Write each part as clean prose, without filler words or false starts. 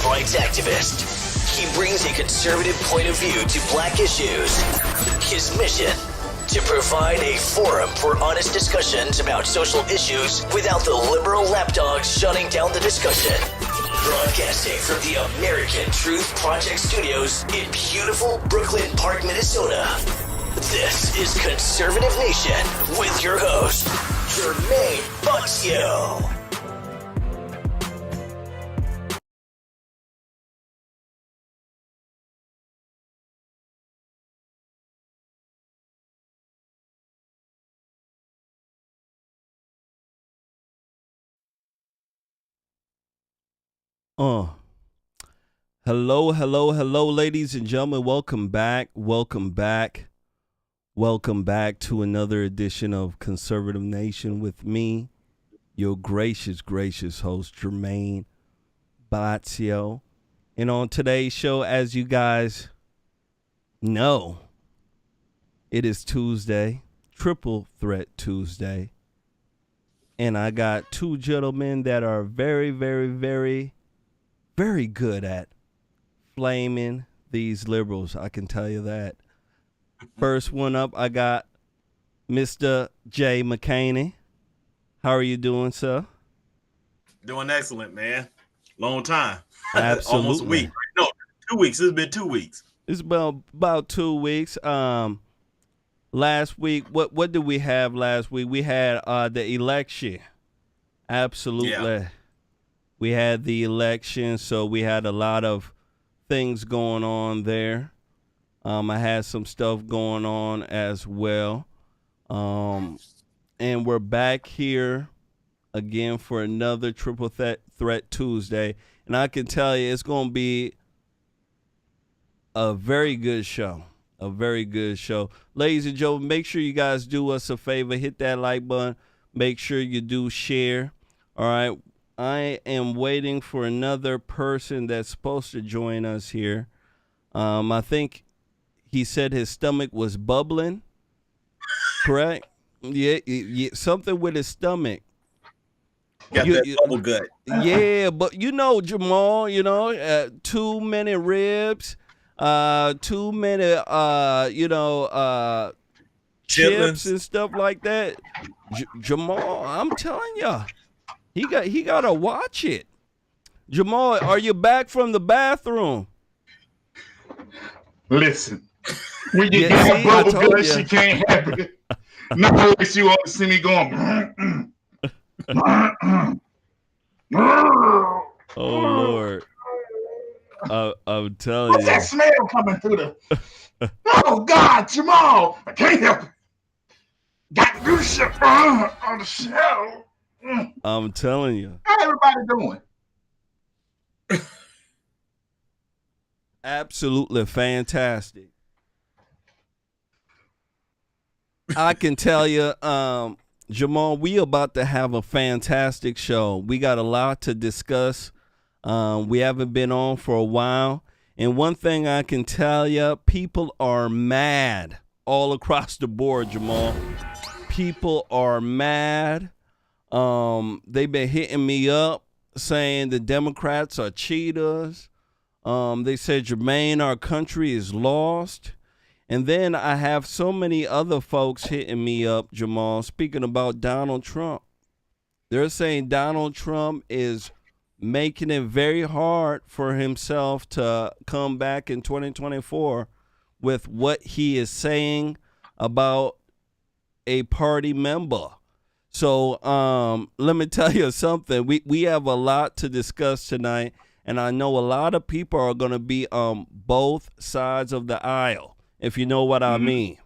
rights activist. He brings a conservative point of view to black issues. His mission: to provide a forum for honest discussions about social issues without the liberal lapdogs shutting down the discussion. Broadcasting from the American Truth Project Studios in beautiful Brooklyn Park, Minnesota. This is Conservative Nation with your host, Jermain Botsio. Hello, ladies and gentlemen. Welcome back to another edition of Conservative Nation with me, your gracious host, Jermain Botsio. And on today's show, as you guys know, it is Tuesday, Triple Threat Tuesday. And I got two gentlemen that are very good at flaming these liberals. I can tell you that. First one up, I got Mr. J. McCaney. How are you doing, sir? Doing excellent, man. Long time. Absolutely. Almost a week. No, 2 weeks. It's been 2 weeks. It's about 2 weeks. Last week, what did we have last week? We had the election. Absolutely. Yeah. We had the election, so we had a lot of things going on there. I had some stuff going on as well. And we're back here again for another Triple Threat Tuesday. And I can tell you it's going to be a very good show. A very good show. Ladies and gentlemen, make sure you guys do us a favor. Hit that like button. Make sure you do share. All right. I am waiting for another person that's supposed to join us here. I think he said his stomach was bubbling. Correct? Yeah, something with his stomach. Got that bubble gut. Yeah, but you know, Jamal, too many ribs, too many, chips and stuff like that. Jamal, I'm telling you. He gotta watch it. Jamal, are you back from the bathroom? Listen, when you get a bubble gut, she can't have it. No way she want to see me going. Oh Lord, I'm telling What's you. that smell coming through the? Oh God, Jamal, I can't help it. Got new shit on the shelf. I'm telling you. How everybody doing? Absolutely fantastic. I can tell you, Jamal, we about to have a fantastic show. We got a lot to discuss. We haven't been on for a while. And one thing I can tell you, people are mad all across the board, Jamal. People are mad. They've been hitting me up saying the Democrats are cheaters. They said, Jermain, our country is lost. And then I have so many other folks hitting me up, Jamal, speaking about Donald Trump. They're saying Donald Trump is making it very hard for himself to come back in 2024 with what he is saying about a party member. So let me tell you something. We have a lot to discuss tonight, and I know a lot of people are going to be on both sides of the aisle, if you know what I mean.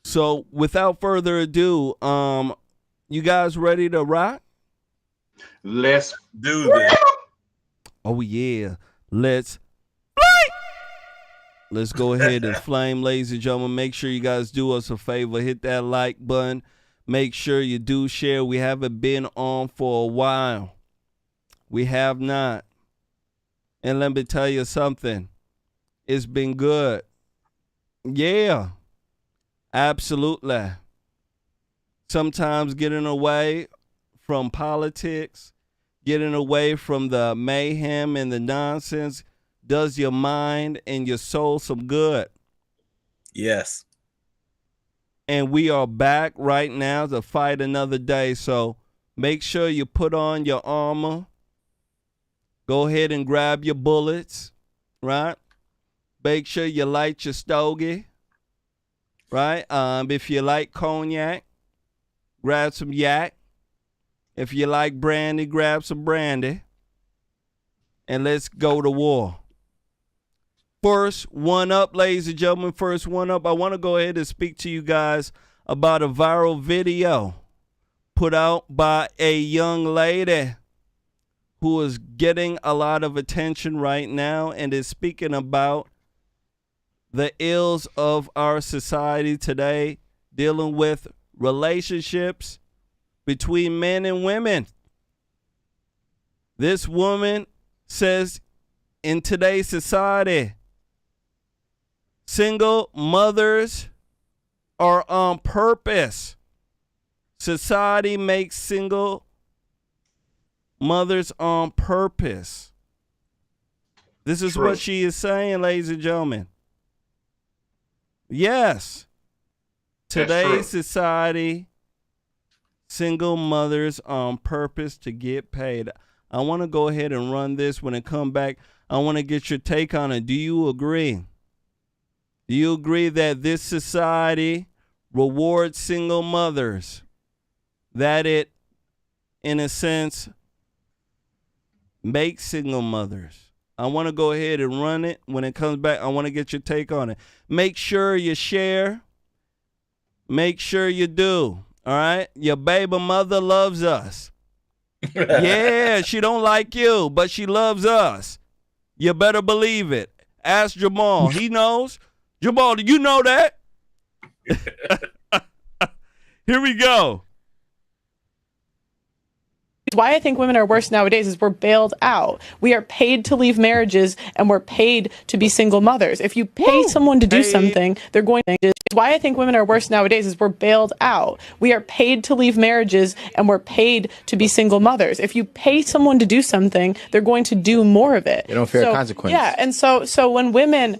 So without further ado, you guys ready to rock? Let's do this. Oh, yeah. Let's go ahead and flame, ladies and gentlemen. Make sure you guys do us a favor. Hit that like button. Make sure you do share. We haven't been on for a while. We have not. And let me tell you something. It's been good. Yeah. Absolutely. Sometimes getting away from politics, getting away from the mayhem and the nonsense does your mind and your soul some good. Yes. And we are back right now to fight another day. So make sure you put on your armor. Go ahead and grab your bullets, right? Make sure you light your stogie, right? If you like cognac, grab some yak. If you like brandy, grab some brandy. And let's go to war. First one up, ladies and gentlemen, first one up. I want to go ahead and speak to you guys about a viral video put out by a young lady who is getting a lot of attention right now and is speaking about the ills of our society today, dealing with relationships between men and women. This woman says in today's society, single mothers are on purpose. Society makes single mothers on purpose. This is what she is saying, ladies and gentlemen. Yes. Today's society, single mothers on purpose to get paid. I want to go ahead and run this. When it come back, I want to get your take on it. Do you agree? Do you agree that this society rewards single mothers? That it, in a sense, makes single mothers? I want to go ahead and run it. When it comes back, I want to get your take on it. Make sure you share. Make sure you do. All right? Your baby mother loves us. Yeah, she don't like you, but she loves us. You better believe it. Ask Jamal. He knows. Jamal, do you know that? Here we go. Why I think women are worse nowadays is we're bailed out. We are paid to leave marriages and we're paid to be single mothers. If you pay someone to do something, they're going to. Why I think women are worse nowadays is we're bailed out. We are paid to leave marriages and we're paid to be single mothers. If you pay someone to do something, they're going to do more of it. They don't fear consequence. Yeah, and so when women.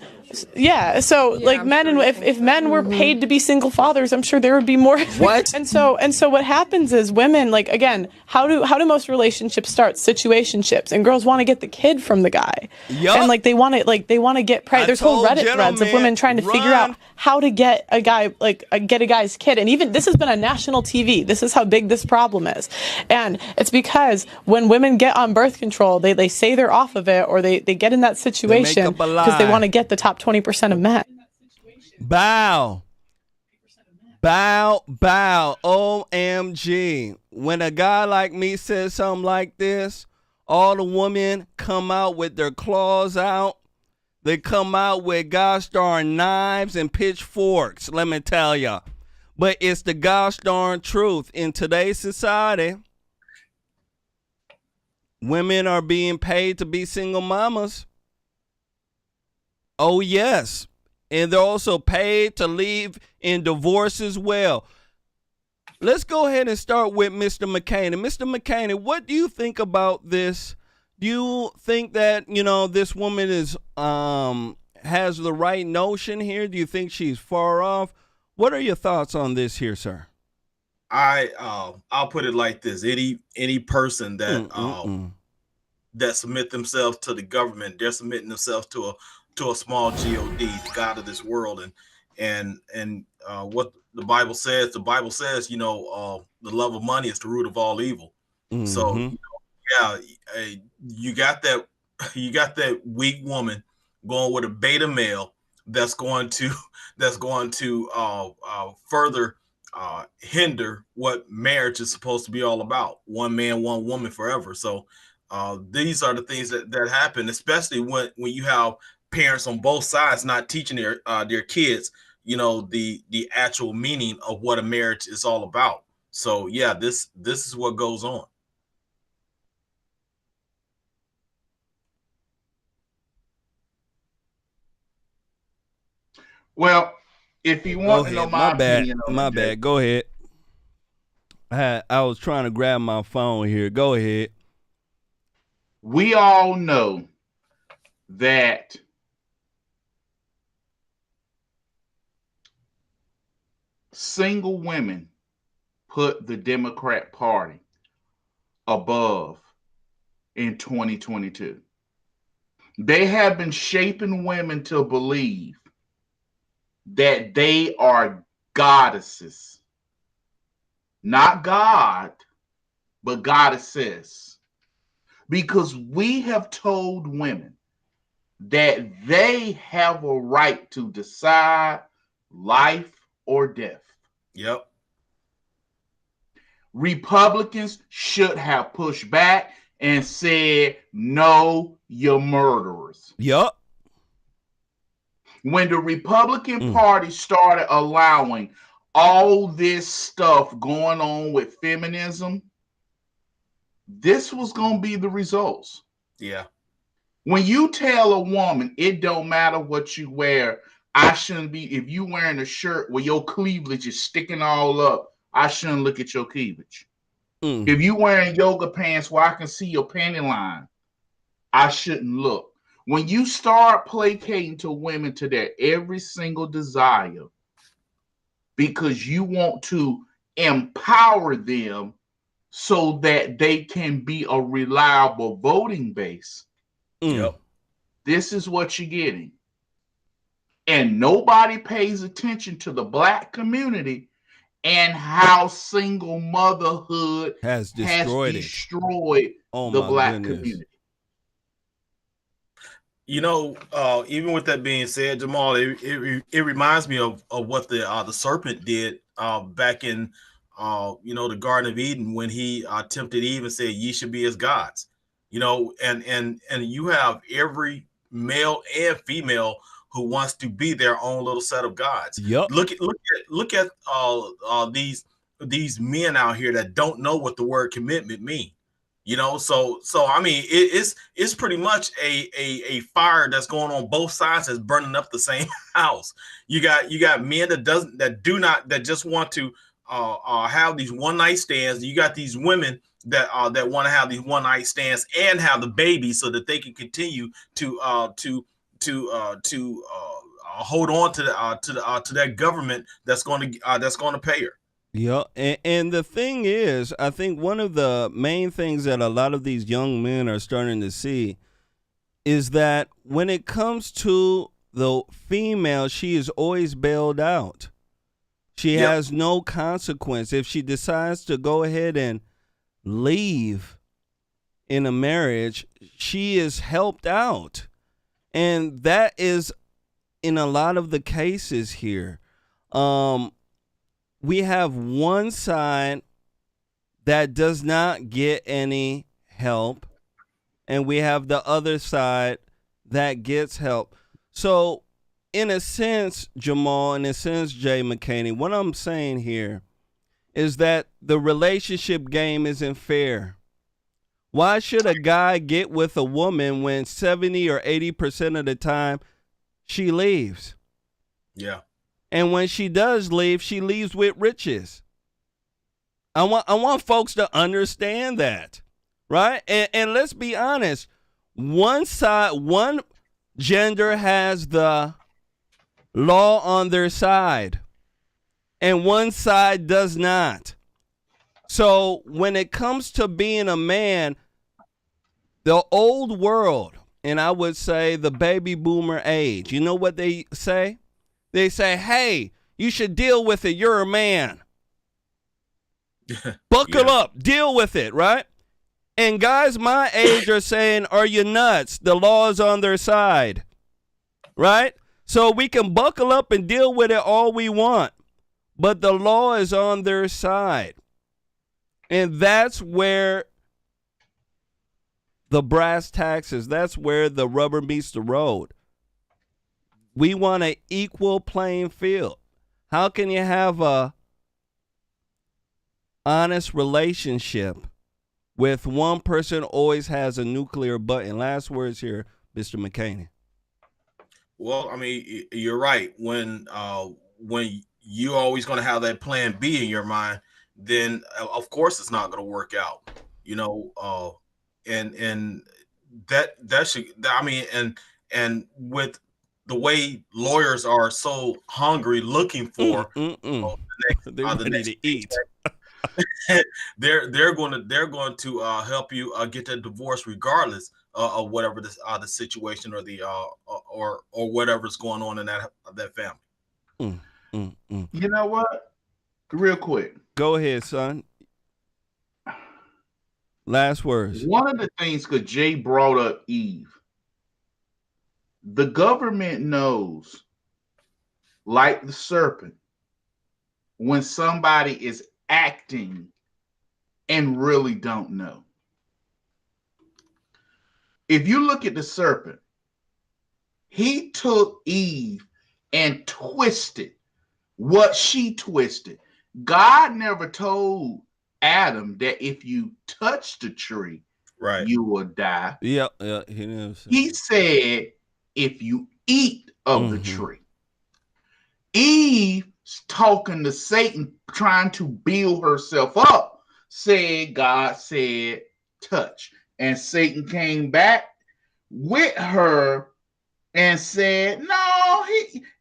Yeah, so like men, and if men were paid to be single fathers, I'm sure there would be more. What? And so what happens is women, like, again, how do most relationships start? Situationships, and girls want to get the kid from the guy. Yep. And they want to get pregnant. There's whole Reddit threads of women trying to figure out how to get a guy, get a guy's kid. And even this has been on national TV. This is how big this problem is. And it's because when women get on birth control, they say they're off of it, or they get in that situation because they want to get the top 20% of men. Bow. OMG. When a guy like me says something like this, all the women come out with their claws out. They come out with gosh darn knives and pitchforks, let me tell ya. But it's the gosh darn truth. In today's society, women are being paid to be single mamas. Oh, yes. And they're also paid to leave in divorce as well. Let's go ahead and start with Mr. McCaney. Mr. McCaney, what do you think about this? Do you think that, this woman is has the right notion here? Do you think she's far off? What are your thoughts on this here, sir? I'll put it like this. Any person that that submit themselves to the government, they're submitting themselves to a small God, the God of this world, and what the Bible says. The Bible says, the love of money is the root of all evil. Mm-hmm. So, you got that weak woman going with a beta male that's going to further hinder what marriage is supposed to be all about. One man, one woman forever. So these are the things that happen, especially when you have parents on both sides not teaching their kids, the actual meaning of what a marriage is all about. So yeah, this is what goes on. Well, if you want to know my opinion on my bad. Go ahead. I was trying to grab my phone here. Go ahead. We all know that single women put the Democrat Party above in 2022. They have been shaping women to believe that they are goddesses. Not God, but goddesses. Because we have told women that they have a right to decide life or death. Yep. Republicans should have pushed back and said, no, you're murderers. Yup. When the Republican Party started allowing all this stuff going on with feminism, this was going to be the results. Yeah. When you tell a woman, it don't matter what you wear, I shouldn't be, if you wearing a shirt where your cleavage is sticking all up, I shouldn't look at your cleavage. If you wearing yoga pants where I can see your panty line, I shouldn't look. When you start placating to women to their every single desire because you want to empower them so that they can be a reliable voting base, this is what you're getting. And nobody pays attention to the Black community and how single motherhood has destroyed the Black community. You know, even with that being said, Jamal, it reminds me of what the serpent did back in the Garden of Eden when he tempted Eve and said, "Ye should be as gods." You know, and you have every male and female who wants to be their own little set of gods. Yep. Look at these men out here that don't know what the word commitment means. You know, so I mean, it's pretty much a fire that's going on both sides that's burning up the same house. You got men that just want to have these one night stands. You got these women that want to have these one night stands and have the baby so that they can continue to hold on to that government that's going to pay her. Yeah, and the thing is, I think one of the main things that a lot of these young men are starting to see is that when it comes to the female, she is always bailed out. She has no consequence. If she decides to go ahead and leave in a marriage, she is helped out. And that is in a lot of the cases here. We have one side that does not get any help, and we have the other side that gets help. So, in a sense, Jamal, in a sense, Jay McCaney, what I'm saying here is that the relationship game isn't fair. Why should a guy get with a woman when 70 or 80% of the time she leaves? Yeah. And when she does leave, she leaves with riches. I want folks to understand that, right? And let's be honest, one gender has the law on their side, and one side does not. So when it comes to being a man, the old world, and I would say the baby boomer age, you know what they say? They say, hey, you should deal with it. You're a man. Buckle up. Deal with it, right? And guys my age are saying, are you nuts? The law is on their side, right? So we can buckle up and deal with it all we want, but the law is on their side. And that's where the brass tacks is. That's where the rubber meets the road. We want an equal playing field. How can you have a honest relationship with one person always has a nuclear button? Last words here, Mr. McCaney. Well, I mean, you're right. When you're always going to have that plan B in your mind, then of course it's not going to work out. You know, and that should, I mean, and with the way lawyers are so hungry looking for they're ready to eat. they're going to help you get that divorce regardless of whatever the situation or the or whatever's going on in that family. You know what? Real quick. Go ahead, son. Last words. One of the things, because Jay brought up Eve, the government knows, like the serpent, when somebody is acting and really don't know. If you look at the serpent, he took Eve and twisted what she twisted. God never told Adam that if you touch the tree, right, you will die. Yeah, he said, if you eat of the tree. Eve, talking to Satan, trying to build herself up, said, God said, touch. And Satan came back with her and said, no,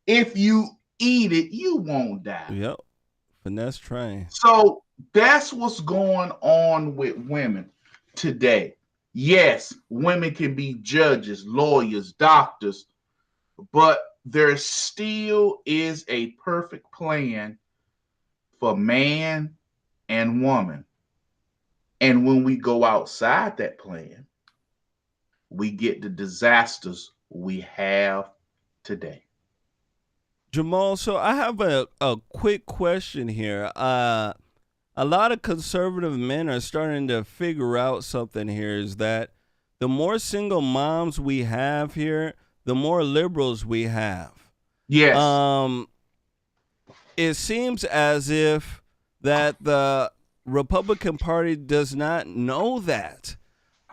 if you eat it, you won't die. Yep. Finesse train. So that's what's going on with women today. Yes, women can be judges, lawyers, doctors, but there still is a perfect plan for man and woman. And when we go outside that plan, we get the disasters we have today. Jamal, so I have a quick question here. A lot of conservative men are starting to figure out something here, is that the more single moms we have here, the more liberals we have. Yes. It seems as if that the Republican Party does not know that.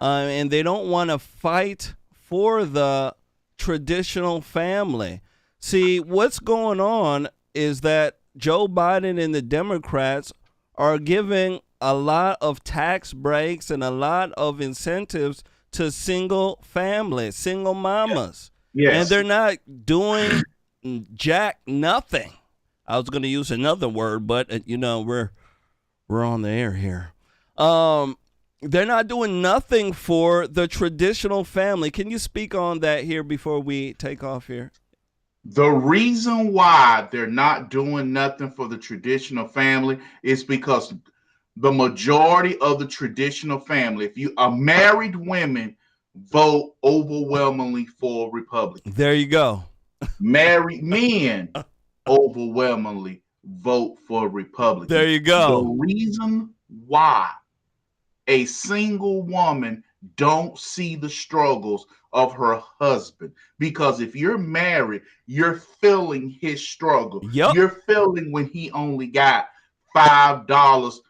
And they don't want to fight for the traditional family. See, what's going on is that Joe Biden and the Democrats are giving a lot of tax breaks and a lot of incentives to single families, single mamas. Yes. And they're not doing jack nothing. I was going to use another word, but we're on the air here. They're not doing nothing for the traditional family. Can you speak on that here before we take off here? The reason why they're not doing nothing for the traditional family is because the majority of the traditional family, if you are married women, vote overwhelmingly for Republicans. There you go. Married men overwhelmingly vote for Republicans. There you go. The reason why a single woman don't see the struggles of her husband, because if you're married, you're feeling his struggle. Yep. You're feeling when he only got $5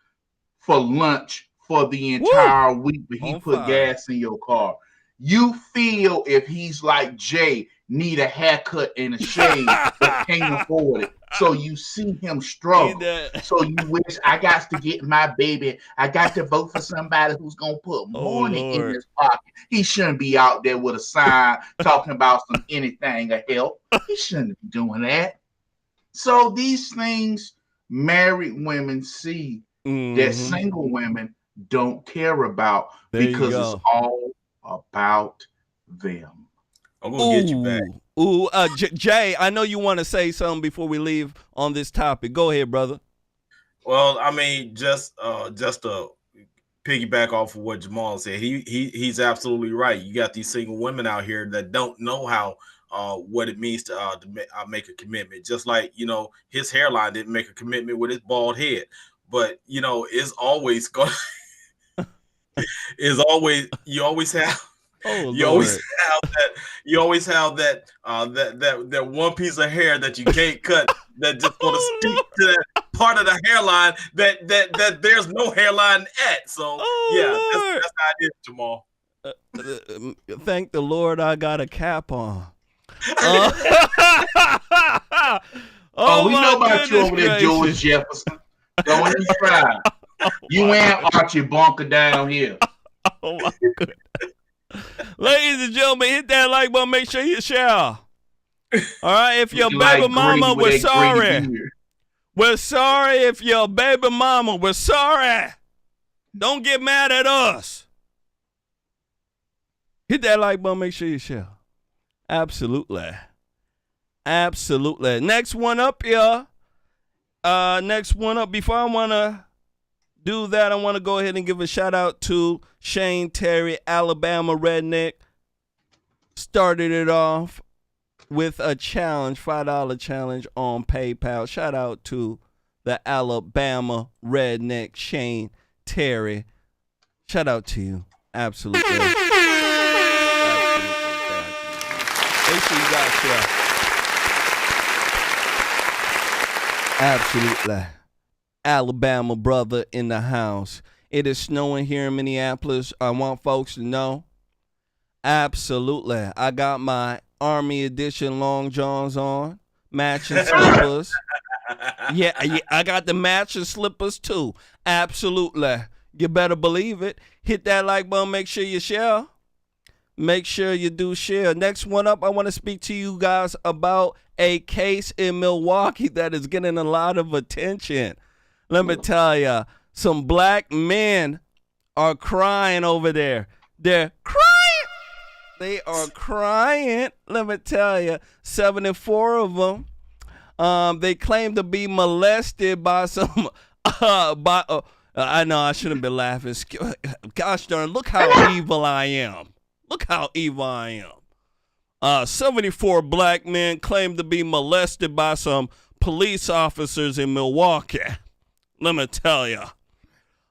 for lunch for the entire week, but he put gas in your car. You feel if he's like Jay, need a haircut and a shave, but can't afford it. So you see him struggle. So you wish, I got to get my baby. I got to vote for somebody who's going to put money in his pocket. He shouldn't be out there with a sign talking about some anything to help. He shouldn't be doing that. So these things married women see that single women don't care about, because it's all about them. I'm gonna get you back. Jay, I know you want to say something before we leave on this topic. Go ahead, brother. Well, I mean, just to piggyback off of what Jamal said, he's absolutely right. You got these single women out here that don't know how what it means to make a commitment. Just like, his hairline didn't make a commitment with his bald head, but it's always going. You always have that one piece of hair that you can't cut, that just want to stick to that part of the hairline that there's no hairline at. So that's how it is, Jamal. Thank the Lord I got a cap on. We know about you over there, George Jefferson. Don't even try. You ain't Archie Bunker down here. Oh my goodness. Ladies and gentlemen, hit that like button. Make sure you share. All right, if your baby mama, we're sorry. We're sorry if your baby mama, we're sorry. Don't get mad at us. Hit that like button. Make sure you share. Absolutely. Absolutely. Next one up, y'all. Next one up. Before I want to do that, I want to go ahead and give a shout out to Shane Terry, Alabama redneck. Started it off with a challenge, $5 challenge on PayPal. Shout out to the Alabama redneck Shane Terry. Shout out to you. Absolutely. Absolutely. Make sure you guys share. Absolutely. Alabama brother in the house. It is snowing here in Minneapolis. I want folks to know. Absolutely. I got my Army Edition long johns on, matching slippers. Yeah, I got the matching slippers too. Absolutely. You better believe it. Hit that like button. Make sure you share. Make sure you do share. Next one up, I want to speak to you guys about a case in Milwaukee that is getting a lot of attention. Let me tell you, some black men are crying over there. They're crying. They are crying. Let me tell you, 74 of them. They claim to be molested by some. I know I shouldn't be laughing. Gosh darn! Look how evil I am. Look how evil I am. 74 black men claim to be molested by some police officers in Milwaukee. Let me tell you.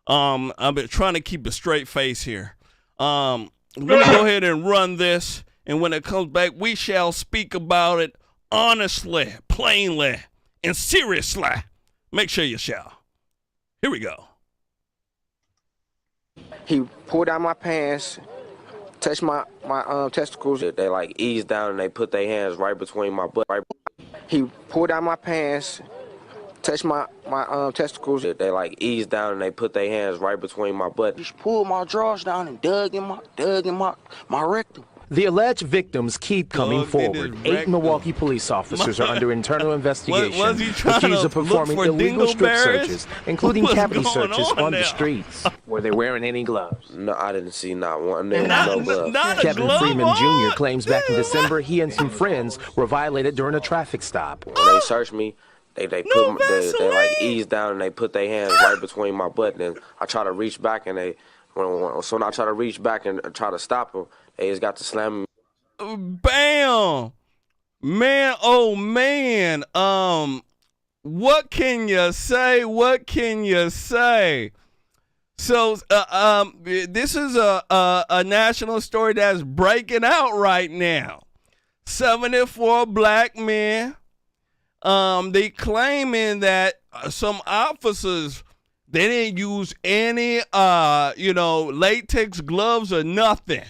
I've been trying to keep a straight face here. Let me go ahead and run this, and when it comes back, we shall speak about it honestly, plainly, and seriously. Make sure you shall. Here we go. He pulled out my pants, touched my testicles. They like eased down and they put their hands right between my butt. He pulled out my pants, touched my testicles. They like eased down and they put their hands right between my butt. He pulled my drawers down and dug in my rectum. The alleged victims keep coming forward. 8 Milwaukee police officers are under internal investigation, accused of performing illegal strip searches, including cavity searches on the streets. Were they wearing any gloves? No, I didn't see not one. There was no gloves. Kevin Freeman Jr. claims back in December he and some friends were violated during a traffic stop. When they searched me, they like eased down and they put their hands right between my butt. And I try to reach back and when I try to reach back and try to stop them, they just got to slam me. Bam! Man, oh man. What can you say? What can you say? So this is a national story that's breaking out right now. 74 black men. They claiming that some officers, they didn't use any latex gloves or nothing.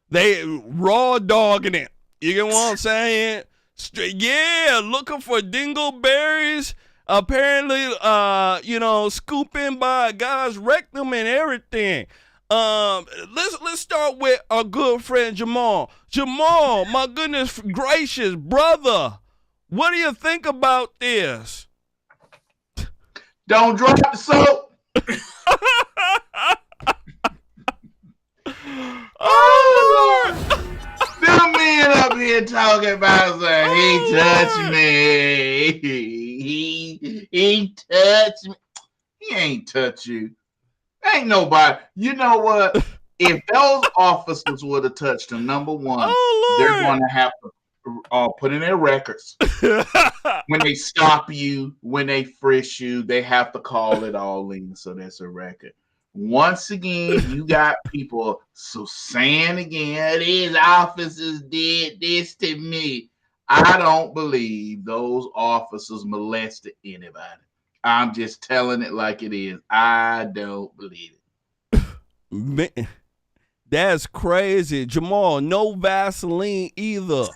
They raw dogging it. You get what I'm saying? Yeah, looking for dingleberries. Apparently, scooping by a guy's rectum and everything. Let's start with our good friend Jamal. Jamal, my goodness gracious, brother, what do you think about this? Don't drop the soap. Oh, Lord. Them men up here talking about he touched me. He touched me. He ain't touch you. Ain't nobody. You know what? If those officers would have touched him, number one, they're going to have to put in their records. When they stop you, when they frisk you, they have to call it all in. So that's a record. Once again, you got people saying again, these officers did this to me. I don't believe those officers molested anybody. I'm just telling it like it is. I don't believe it. Man, that's crazy. Jamal, no Vaseline either.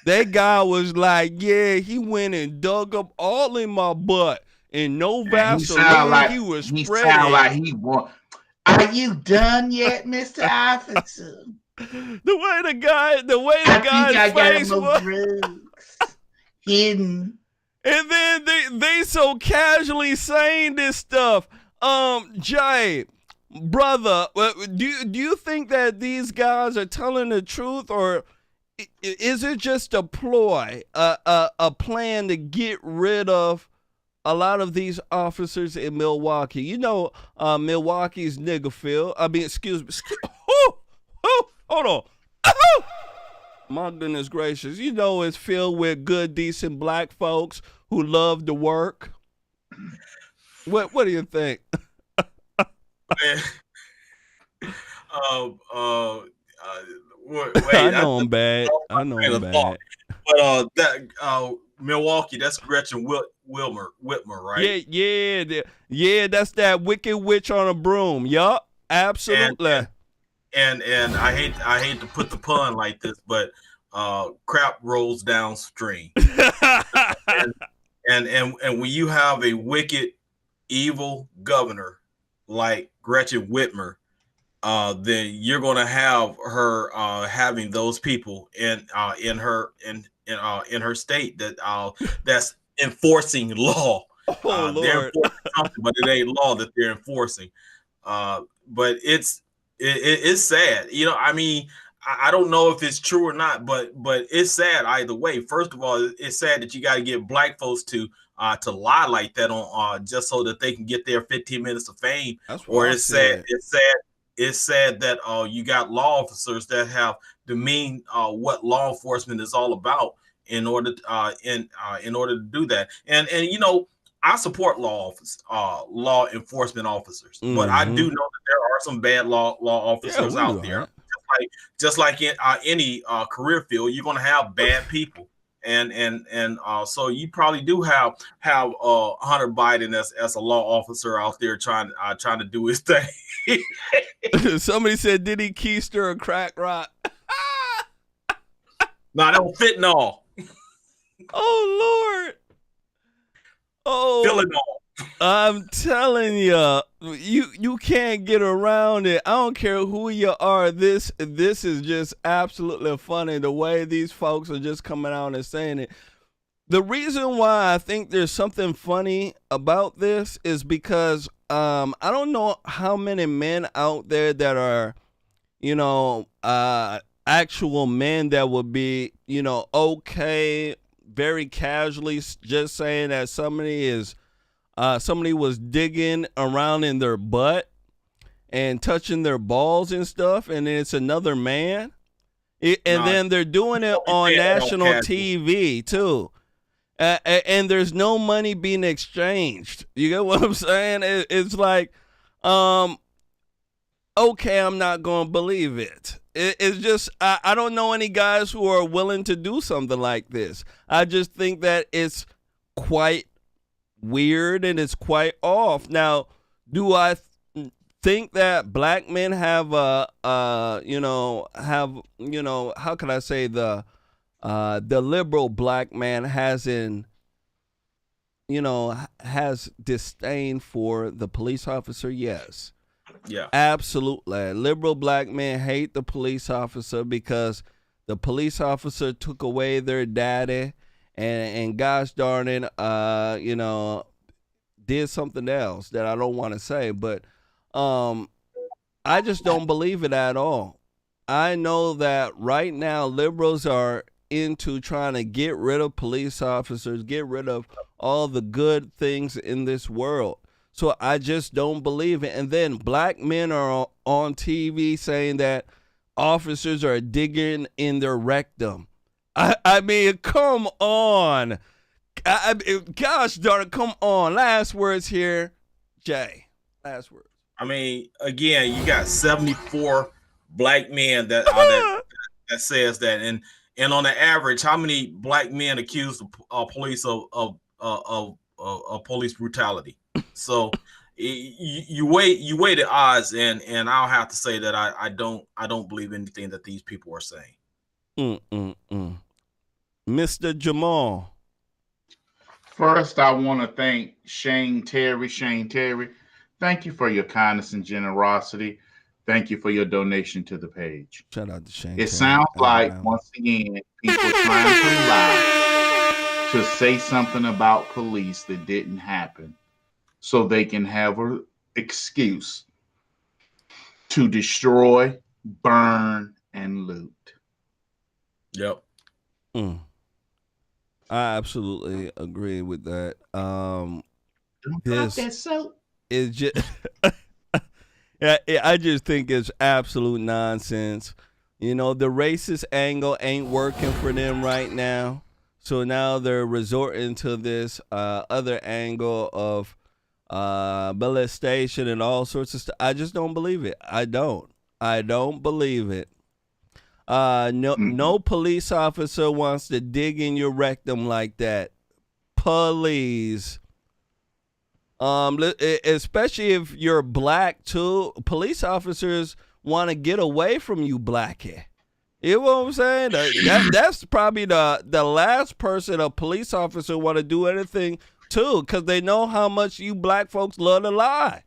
That guy was like, yeah, he went and dug up all in my butt. And no Vaseline, he was spreading. He sound like he won. Are you done yet, Mr. Officer? The way the guy's face was hidden. And then they so casually saying this stuff. Jay, brother, do you think that these guys are telling the truth, or is it just a ploy, a plan to get rid of a lot of these officers in Milwaukee? You know, Milwaukee's niggerfield. I mean, excuse me. Hold on. My goodness gracious. You know, it's filled with good, decent black folks who love to work. What do you think? Wait, I know I'm bad. But Milwaukee, that's Gretchen Whitmer, right? Yeah. That's that wicked witch on a broom. Yup, absolutely. And I hate to put the pun like this, but crap rolls downstream. and when you have a wicked, evil governor like Gretchen Whitmer, then you're going to have her having those people in her state that's enforcing law. Oh, Lord. They're enforcing something, but it ain't law that they're enforcing. But it's sad. You know, I mean, I don't know if it's true or not, but it's sad either way. First of all, it's sad that you got to get black folks to lie like that on just so that they can get their 15 minutes of fame. Or it's sad that you got law officers that have demeaned what law enforcement is all about in order to do that. And you know, I support law enforcement officers, but I do know that there are some bad law officers out there. Just like in any career field, you're going to have bad people, and so you probably do have Hunter Biden as a law officer out there trying to do his thing. Somebody said, did he keister a crack rock? No, that was fentanyl. Oh, Lord. Oh, Tylenol. I'm telling you can't get around it. I don't care who you are. This is just absolutely funny, the way these folks are just coming out and saying it. The reason why I think there's something funny about this is because I don't know how many men out there that are, you know, actual men that would be, you know, okay, very casually just saying that somebody was digging around in their butt and touching their balls and stuff, and it's another man. Then they're doing it on national TV too. And there's no money being exchanged. You get what I'm saying? It's like, okay, I'm not going to believe it. It's just, I don't know any guys who are willing to do something like this. I just think that it's quite weird and it's quite off. Now, do I think that black men have how can I say the liberal black man has disdain for the police officer? Yes. Yeah. Absolutely. Liberal black men hate the police officer because the police officer took away their daddy and gosh darn it, did something else that I don't want to say, but I just don't believe it at all. I know that right now liberals are into trying to get rid of police officers, get rid of all the good things in this world. So I just don't believe it. And then black men are on TV saying that officers are digging in their rectum. I mean, come on. Gosh darn it, come on. Last words here, Jay. Last words. I mean, again, you got 74 black men that says that, and on the average, how many black men accuse the police of police brutality? So you weigh the odds, and I'll have to say that I don't believe anything that these people are saying. Mr. Jamal. First, I want to thank Shane Terry. Thank you for your kindness and generosity. Thank you for your donation to the page. Shout out to Shane. It sounds like, once again, people trying to lie to say something about police that didn't happen so they can have an excuse to destroy, burn, and loot. Yep. I absolutely agree with that. That soap. It's just, I just think it's absolute nonsense. You know, the racist angle ain't working for them right now. So now they're resorting to this other angle of molestation and all sorts of stuff. I just don't believe it. I don't believe it. No police officer wants to dig in your rectum like that. Please. Especially if you're black too. Police officers want to get away from you, blackie. You know what I'm saying? That's probably the last person a police officer want to do anything to, because they know how much you black folks love to lie.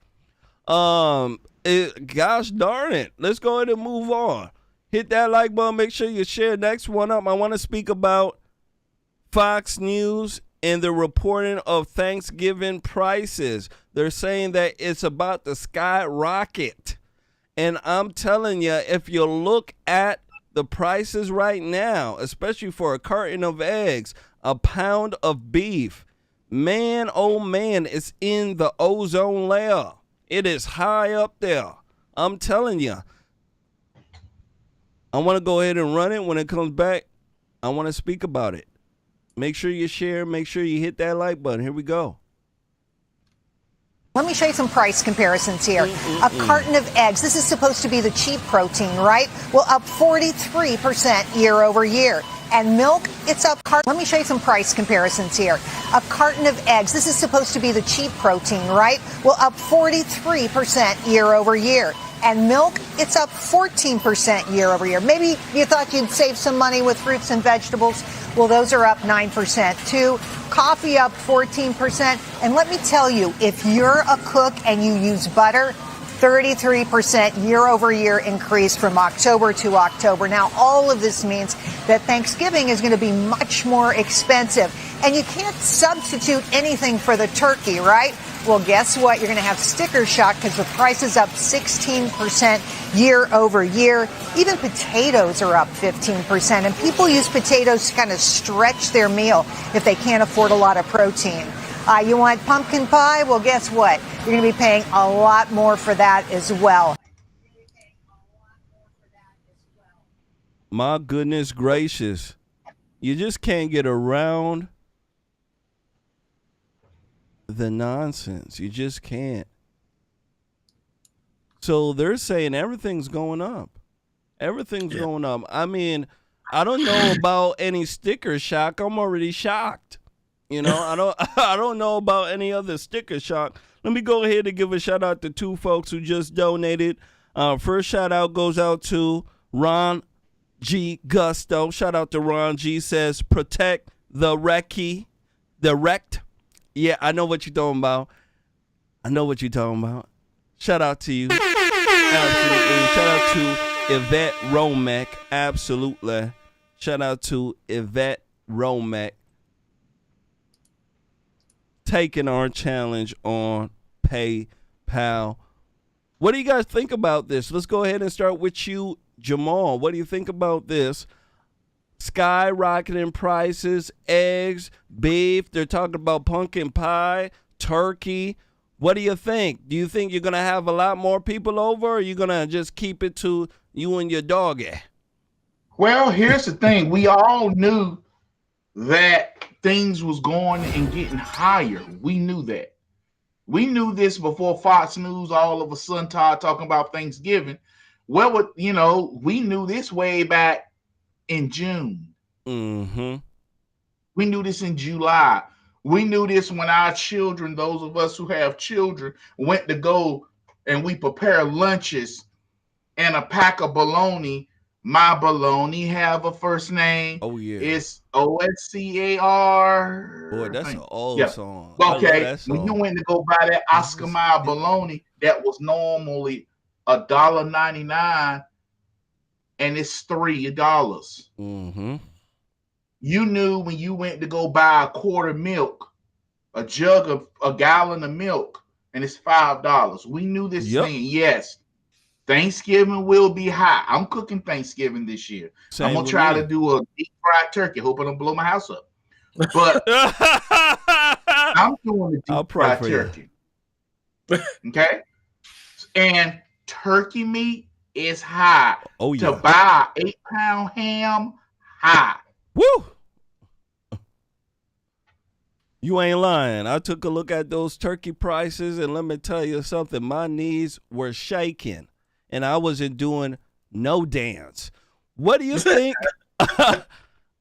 Gosh darn it. Let's go ahead and move on. Hit that like button. Make sure you share. Next one up, I want to speak about Fox News and the reporting of Thanksgiving prices. They're saying that it's about to skyrocket. And I'm telling you, if you look at the prices right now, especially for a carton of eggs, a pound of beef, man, oh man, it's in the ozone layer. It is high up there. I'm telling you. I want to go ahead and run it. When it comes back, I want to speak about it. Make sure you share. Make sure you hit that like button. Here we go. Let me show you some price comparisons here. A carton of eggs. This is supposed to be the cheap protein, right? Well, up 43% year over year. And milk, it's up. Let me show you some price comparisons here. A carton of eggs. This is supposed to be the cheap protein, right? Well, up 43% year over year. And milk, it's up 14% year over year. Maybe you thought you'd save some money with fruits and vegetables. Well, those are up 9% too. Coffee up 14%. And let me tell you, if you're a cook and you use butter, 33% year over year increase from October to October. Now, all of this means that Thanksgiving is going to be much more expensive. And you can't substitute anything for the turkey, right? Well, guess what? You're going to have sticker shock because the price is up 16% year over year. Even potatoes are up 15%. And people use potatoes to kind of stretch their meal if they can't afford a lot of protein. You want pumpkin pie? Well, guess what? You're going to be paying a lot more for that as well. My goodness gracious. You just can't get around the nonsense. You just can't. So they're saying everything's going up. Everything's going up. I mean, I don't know about any sticker shock. I'm already shocked. You know, I don't know about any other sticker shock. Let me go ahead and give a shout out to two folks who just donated. First shout out goes out to Ron G. Gusto. Shout out to Ron G. Says, protect the wrecky. The wrecked. Yeah, I know what you're talking about. Shout out to you. Absolutely. Shout out to Yvette Romack. Absolutely. Shout out to Yvette Romack. Taking our challenge on PayPal. What do you guys think about this? Let's go ahead and start with you, Jamal. What do you think about this? Skyrocketing prices, eggs, beef. They're talking about pumpkin pie, turkey. What do you think? Do you think you're going to have a lot more people over, or are you going to just keep it to you and your doggy? Well, here's the thing. We all knew that things was going and getting higher. We knew that. We knew this before Fox News all of a sudden started talking about Thanksgiving. Well, we knew this way back in June. Mm-hmm. We knew this in July. We knew this when our children, those of us who have children, went to go and we prepare lunches and a pack of bologna. My bologna have a first name. Oh, yeah. It's Oscar. Boy, that's an old song. Okay, when you went to go buy that Oscar Mayer bologna that was normally $1.99 and it's $3. Mm-hmm. You knew when you went to go buy a quart of milk, a gallon of milk, and it's $5. We knew this thing. Yes, Thanksgiving will be high. I'm cooking Thanksgiving this year. I'm gonna try to do a deep fried turkey. Hope I don't blow my house up. But I'm doing a deep fried turkey. Okay, and turkey meat is high. Oh yeah. To buy 8-pound ham, high. Woo! You ain't lying. I took a look at those turkey prices, and let me tell you something. My knees were shaking, and I wasn't doing no dance. What do you think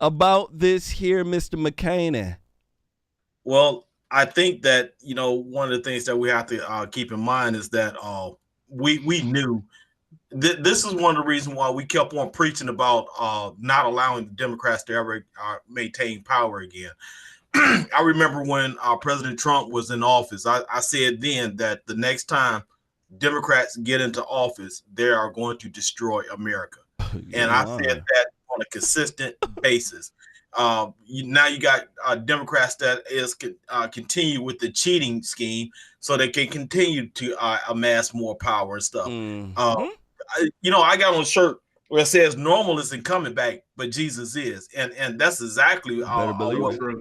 about this here, Mr. McCaney? Well, I think that, one of the things that we have to keep in mind is that we knew this is one of the reasons why we kept on preaching about not allowing the Democrats to ever maintain power again. I remember when President Trump was in office, I said then that the next time Democrats get into office, they are going to destroy America. And I said that on a consistent basis. Now you got Democrats that is continue with the cheating scheme so they can continue to amass more power and stuff. I got on a shirt where it says normal isn't coming back, but Jesus is. And that's exactly what we understand.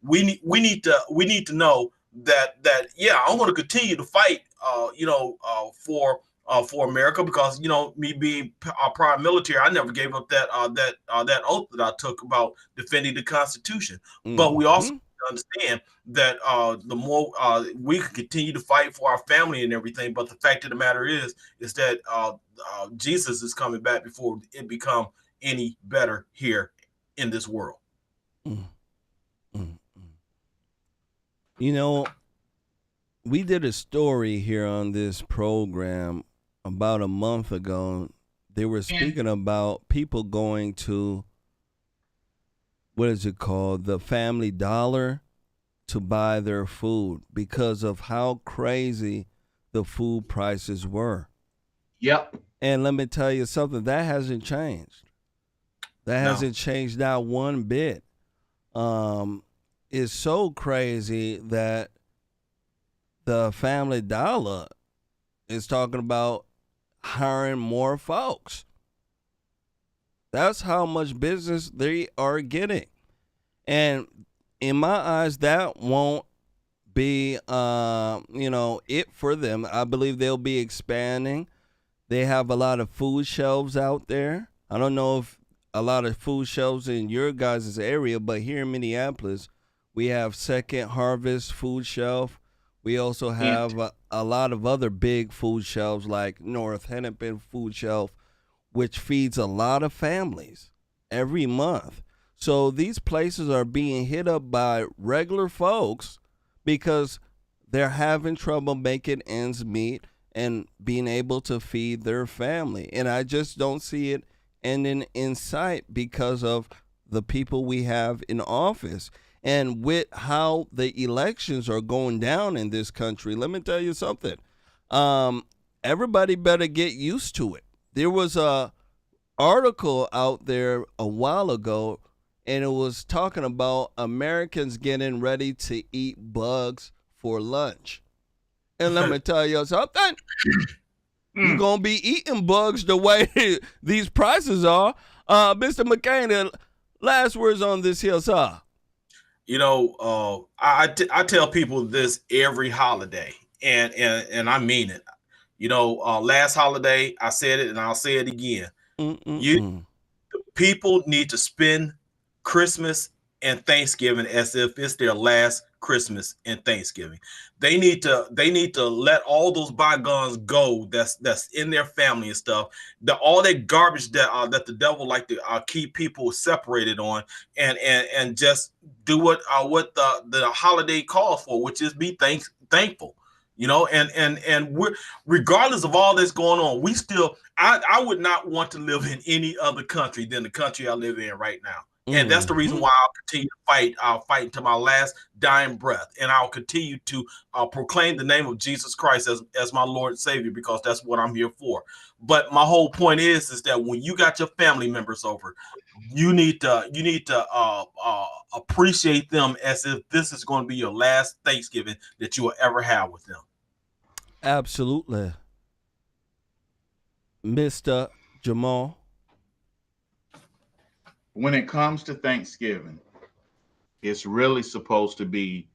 We need to know that I'm going to continue to fight for America, because me being prior military, I never gave up that oath that I took about defending the Constitution. But we also understand that the more we can continue to fight for our family and everything, but the fact of the matter is that Jesus is coming back before it become any better here in this world. We did a story here on this program about a month ago. They were speaking about people going to, what is it called, the Family Dollar to buy their food because of how crazy the food prices were. Yep. And let me tell you something, that hasn't changed. That hasn't changed not one bit. It's so crazy that the Family Dollar is talking about hiring more folks. That's how much business they are getting. And in my eyes, that won't be, it for them. I believe they'll be expanding. They have a lot of food shelves out there. I don't know if a lot of food shelves in your guys' area, but here in Minneapolis, we have Second Harvest food shelf. We also have a lot of other big food shelves like North Hennepin food shelf, which feeds a lot of families every month. So these places are being hit up by regular folks because they're having trouble making ends meet and being able to feed their family. And I just don't see it ending in sight because of the people we have in office. And with how the elections are going down in this country, let me tell you something. Everybody better get used to it. There was a article out there a while ago, and it was talking about Americans getting ready to eat bugs for lunch. And let me tell you something. You're going to be eating bugs the way these prices are. Mr. McCaney, last words on this here, sir. I tell people this every holiday, and I mean it. Last holiday I said it, and I'll say it again. People need to spend Christmas and Thanksgiving as if it's their last Christmas and Thanksgiving. They need to let all those bygones go that's in their family and stuff. All that garbage that the devil like to keep people separated on, and just do what the holiday calls for, which is be thankful. And we're, regardless of all that's going on, we still, I would not want to live in any other country than the country I live in right now. And that's the reason why I'll continue to fight. I'll fight until my last dying breath. And I'll continue to proclaim the name of Jesus Christ as my Lord and Savior, because that's what I'm here for. But my whole point is that when you got your family members over, you need to appreciate them as if this is going to be your last Thanksgiving that you will ever have with them. Absolutely. Mr. Jamal. When it comes to Thanksgiving, it's really supposed to be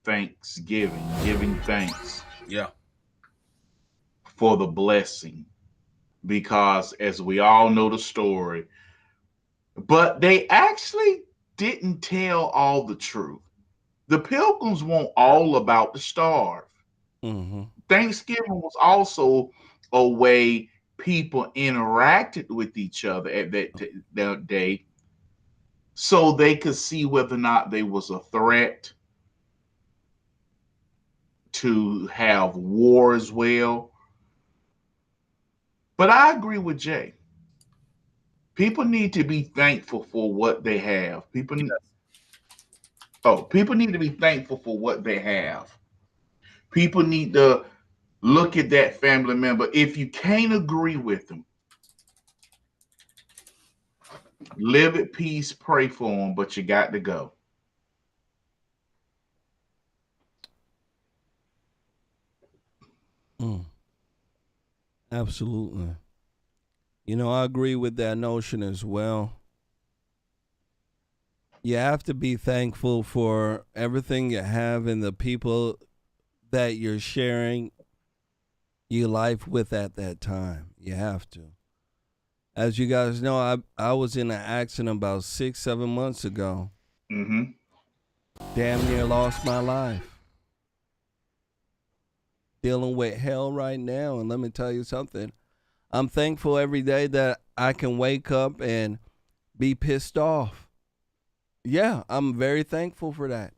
Thanksgiving, giving thanks. Yeah. For the blessing. Because as we all know the story, but they actually didn't tell all the truth. The Pilgrims weren't all about to starve. Mm-hmm. Thanksgiving was also a way people interacted with each other at that day, so they could see whether or not there was a threat to have war as well. But I agree with Jay. People need to be thankful for what they have. People need to be thankful for what they have. People need to look at that family member. If you can't agree with them, live at peace, pray for them, but you got to go. Absolutely. You know, I agree with that notion as well. You have to be thankful for everything you have and the people that you're sharing your life with at that time. You have to. As you guys know, I was in an accident about 6-7 months ago. Mm-hmm. Damn near lost my life. Dealing with hell right now, and let me tell you something. I'm thankful every day that I can wake up and be pissed off. Yeah, I'm very thankful for that.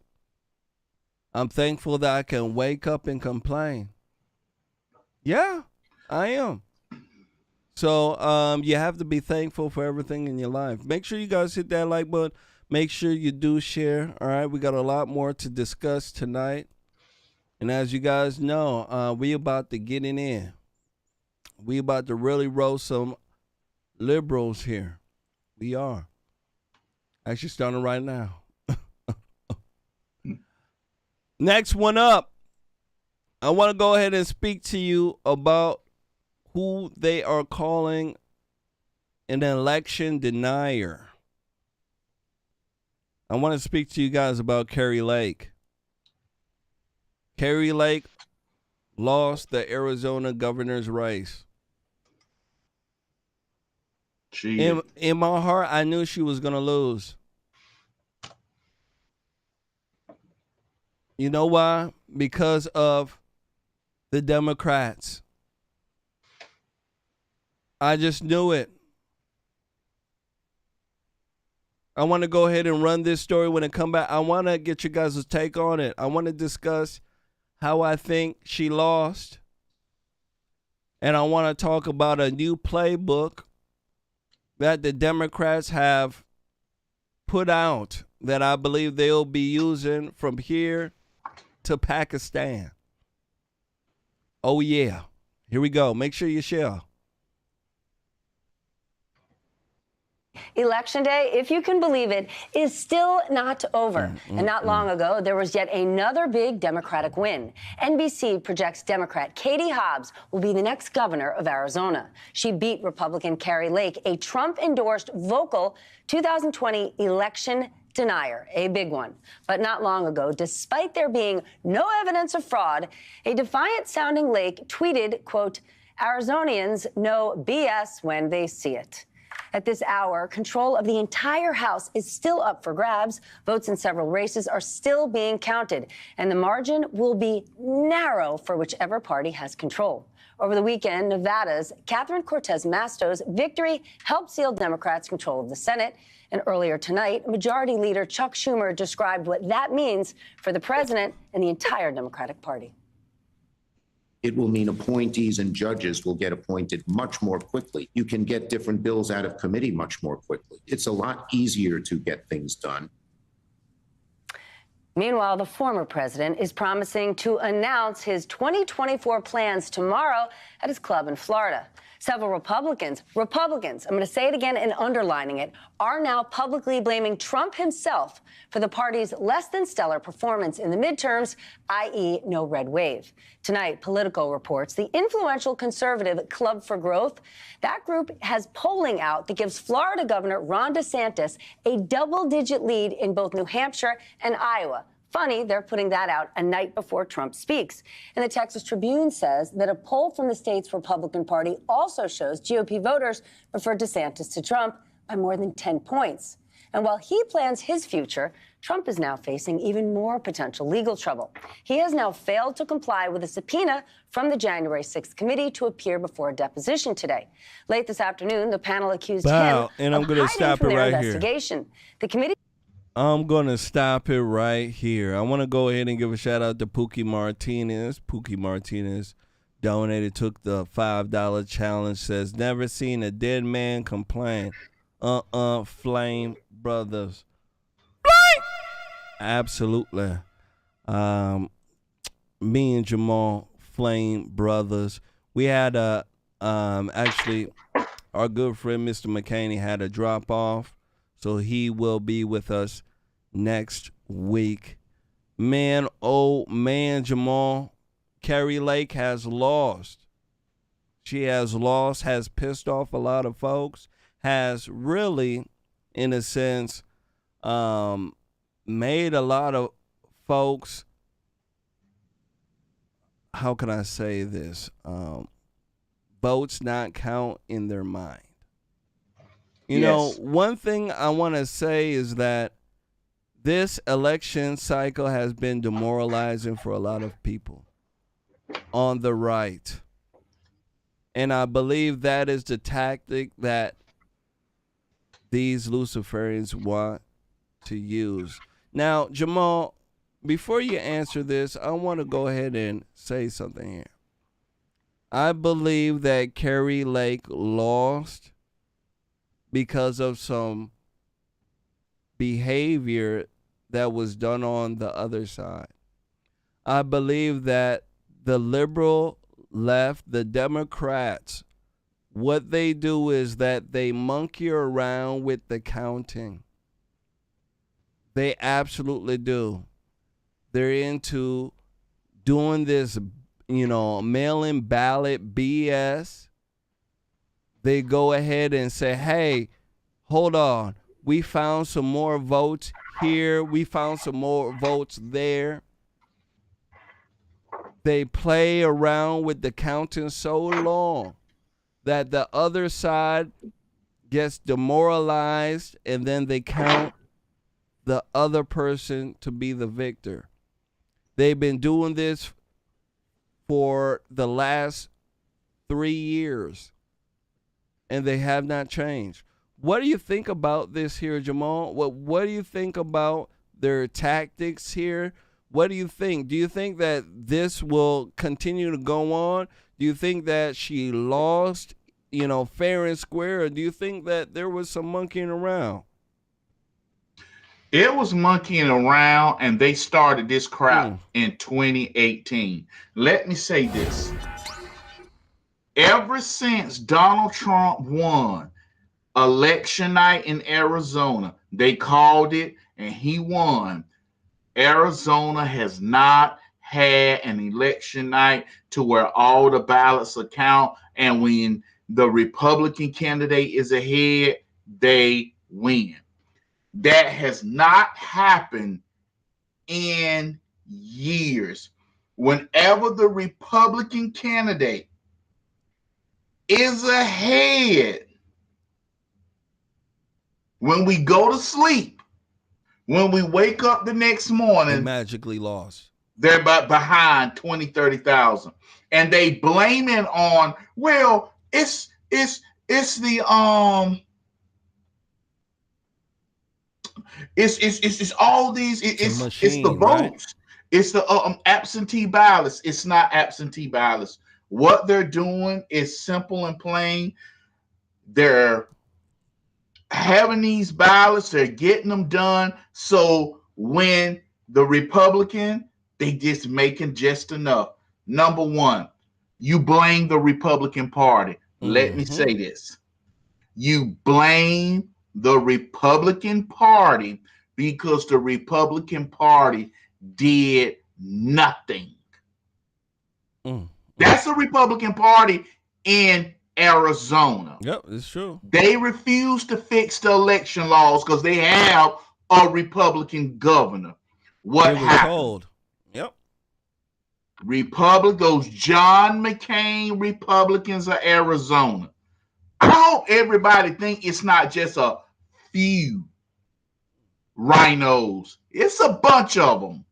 I'm thankful that I can wake up and complain. Yeah, I am. So you have to be thankful for everything in your life. Make sure you guys hit that like button. Make sure you do share. All right, we got a lot more to discuss tonight. And as you guys know, we about to get it in. We about to really roast some liberals here. We are. Actually starting right now. Next one up. I want to go ahead and speak to you about who they are calling an election denier. I want to speak to you guys about Kari Lake. Kari Lake lost the Arizona governor's race. In my heart, I knew she was going to lose. You know why? Because of the Democrats. I just knew it. I want to go ahead and run this story when it come back. I want to get you guys' take on it. I want to discuss how I think she lost. And I want to talk about a new playbook that the Democrats have put out that I believe they'll be using from here to Pakistan. Oh, yeah. Here we go. Make sure you share. Election day, if you can believe it, is still not over. And not long ago, there was yet another big Democratic win. NBC projects Democrat Katie Hobbs will be the next governor of Arizona. She beat Republican Kari Lake, a Trump-endorsed vocal 2020 election denier, a big one. But not long ago, despite there being no evidence of fraud, a defiant-sounding Lake tweeted, quote, "Arizonians know BS when they see it." At this hour, control of the entire House is still up for grabs. Votes in several races are still being counted, and the margin will be narrow for whichever party has control. Over the weekend, Nevada's Catherine Cortez Masto's victory helped seal Democrats' control of the Senate. And earlier tonight, Majority Leader Chuck Schumer described what that means for the president and the entire Democratic Party. It will mean appointees and judges will get appointed much more quickly. You can get different bills out of committee much more quickly. It's a lot easier to get things done. Meanwhile, the former president is promising to announce his 2024 plans tomorrow at his club in Florida. Several Republicans, I'm going to say it again and underlining it, are now publicly blaming Trump himself for the party's less than stellar performance in the midterms, i.e. no red wave. Tonight, Politico reports the influential conservative Club for Growth, that group has polling out that gives Florida Governor Ron DeSantis a double-digit lead in both New Hampshire and Iowa. Funny, they're putting that out a night before Trump speaks. And the Texas Tribune says that a poll from the state's Republican Party also shows GOP voters prefer DeSantis to Trump by more than 10 points. And while he plans his future, Trump is now facing even more potential legal trouble. He has now failed to comply with a subpoena from the January 6th committee to appear before a deposition today. Late this afternoon, the panel accused him of hiding from their investigation. The committee. I'm going to stop it right here. I want to go ahead and give a shout out to Pookie Martinez. Pookie Martinez donated, took the $5 challenge, says, never seen a dead man complain. Flame brothers. Absolutely. Me and Jamal, Flame brothers. We had actually, our good friend Mr. McCaney had a drop off. So he will be with us next week. Man, oh man, Jamal, Kari Lake has lost. She has lost, has pissed off a lot of folks, has really, in a sense, made a lot of folks, how can I say this, votes not count in their mind. You know, one thing I want to say is that this election cycle has been demoralizing for a lot of people on the right. And I believe that is the tactic that these Luciferians want to use. Now, Jamal, before you answer this, I want to go ahead and say something here. I believe that Kari Lake lost because of some behavior that was done on the other side. I believe that the liberal left, the Democrats, what they do is that they monkey around with the counting. They absolutely do. They're into doing this, mail-in ballot BS. They go ahead and say, hey, hold on. We found some more votes here. We found some more votes there. They play around with the counting so long that the other side gets demoralized, and then they count the other person to be the victor. They've been doing this for the last 3 years. And they have not changed. What do you think about this here, Jamal? What do you think about their tactics here? What do you think? Do you think that this will continue to go on? Do you think that she lost, fair and square? Or do you think that there was some monkeying around? It was monkeying around, and they started this crap in 2018. Let me say this. Ever since Donald Trump won election night in Arizona, they called it and he won. Arizona has not had an election night to where all the ballots are count, and when the Republican candidate is ahead, they win. That has not happened in years. Whenever the Republican candidate is ahead, when we go to sleep, when we wake up the next morning, they magically lost. They're behind 20, 30,000. And they blame it on, well, it's the it's all these, it's the votes. Right? It's the absentee ballots. It's not absentee ballots. What they're doing is simple and plain. They're having these ballots. They're getting them done. So when the Republican, they just making just enough. Number one, you blame the Republican Party. Let me say this. You blame the Republican Party because the Republican Party did nothing. That's the Republican Party in Arizona. Yep, it's true. They refuse to fix the election laws because they have a Republican governor. What happened? Told. Yep. Those John McCain Republicans of Arizona. I hope everybody think it's not just a few rhinos. It's a bunch of them.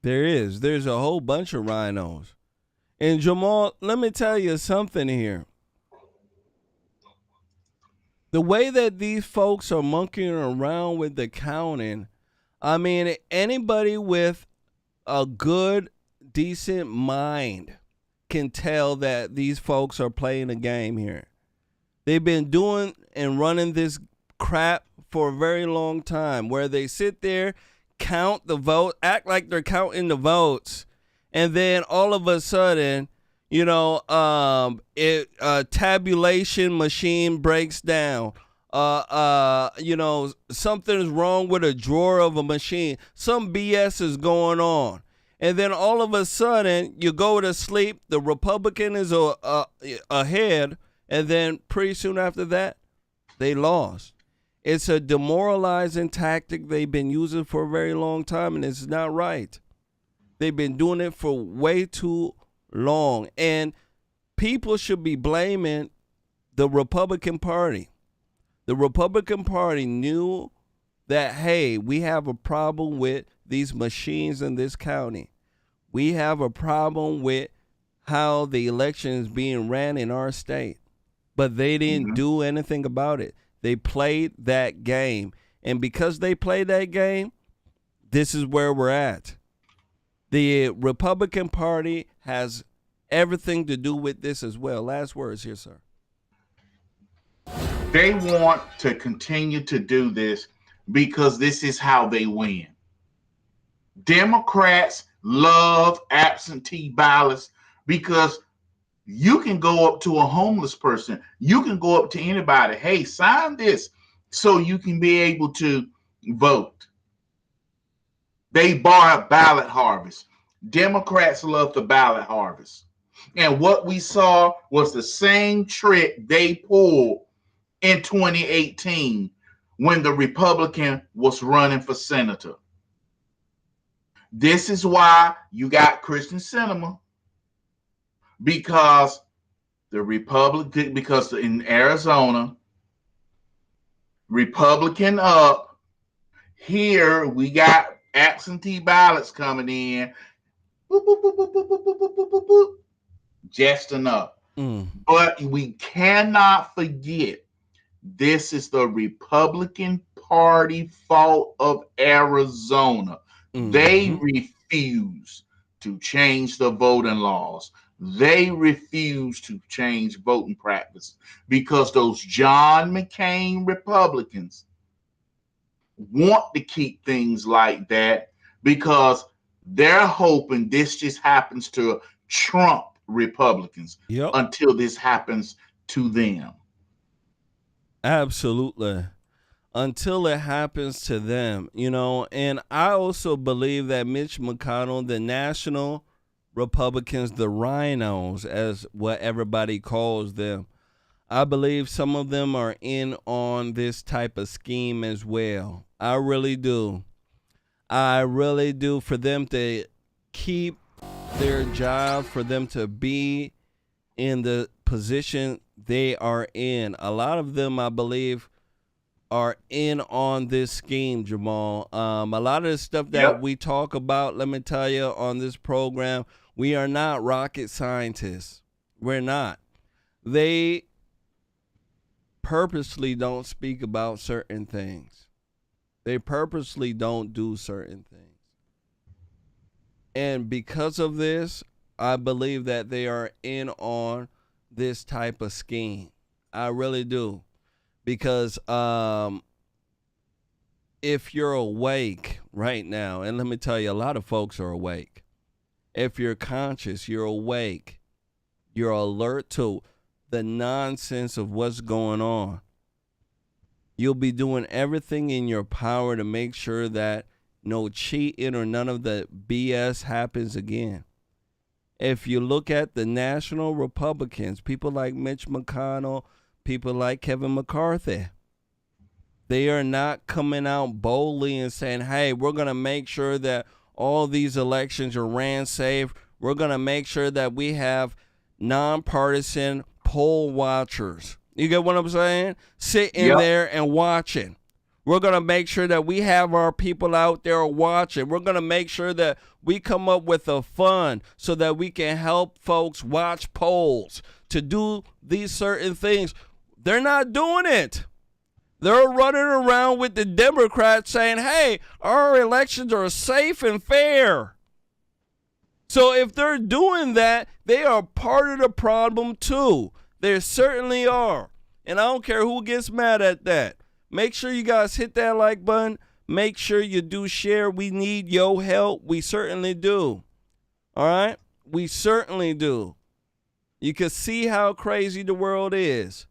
There's a whole bunch of rhinos. And Jamal, let me tell you something here. The way that these folks are monkeying around with the counting, I mean, anybody with a good, decent mind can tell that these folks are playing a game here. They've been doing and running this crap for a very long time where they sit there, count the vote, act like they're counting the votes, and then all of a sudden, you know, tabulation machine breaks down. You know, something's wrong with a drawer of a machine. Some BS is going on. And then all of a sudden, you go to sleep, the Republican is ahead, and then pretty soon after that, they lost. It's a demoralizing tactic they've been using for a very long time, and it's not right. They've been doing it for way too long. And people should be blaming the Republican Party. The Republican Party knew that, hey, we have a problem with these machines in this county. We have a problem with how the election is being ran in our state. But they didn't do anything about it. They played that game. And because they played that game, this is where we're at. The Republican Party has everything to do with this as well. Last words here, sir. They want to continue to do this because this is how they win. Democrats love absentee ballots because you can go up to a homeless person. You can go up to anybody. Hey, sign this so you can be able to vote. They bar a ballot harvest. Democrats love the ballot harvest. And what we saw was the same trick they pulled in 2018 when the Republican was running for senator. This is why you got Christian Cinema, because in Arizona, Republican up. Here we got absentee ballots coming in. Boop, boop, boop, boop, boop, boop, boop, boop, boop, boop. Just enough. But we cannot forget, this is the Republican Party fault of Arizona. They refuse to change the voting laws. They refuse to change voting practice because those John McCain Republicans want to keep things like that because they're hoping this just happens to Trump Republicans until this happens to them. Absolutely. Until it happens to them, you know. And I also believe that Mitch McConnell, the national Republicans, the rhinos, as what everybody calls them, I believe some of them are in on this type of scheme as well. I really do. I really do. For them to keep their job, for them to be in the position they are in. A lot of them, I believe, are in on this scheme, Jamal. A lot of the stuff that we talk about, let me tell you, on this program, we are not rocket scientists. We're not. They purposely don't speak about certain things. They purposely don't do certain things. And because of this, I believe that they are in on this type of scheme. I really do. Because if you're awake right now, and let me tell you, a lot of folks are awake. If you're conscious, you're awake. You're alert to the nonsense of what's going on. You'll be doing everything in your power to make sure that no cheating or none of the BS happens again. If you look at the national Republicans, people like Mitch McConnell, people like Kevin McCarthy, they are not coming out boldly and saying, hey, we're going to make sure that all these elections are ran safe. We're going to make sure that we have nonpartisan poll watchers. You get what I'm saying? Sitting there and watching. We're going to make sure that we have our people out there watching. We're going to make sure that we come up with a fund so that we can help folks watch polls to do these certain things. They're not doing it. They're running around with the Democrats saying, hey, our elections are safe and fair. So if they're doing that, they are part of the problem too. They certainly are. And I don't care who gets mad at that. Make sure you guys hit that like button. Make sure you do share. We need your help. We certainly do. All right? We certainly do. You can see how crazy the world is.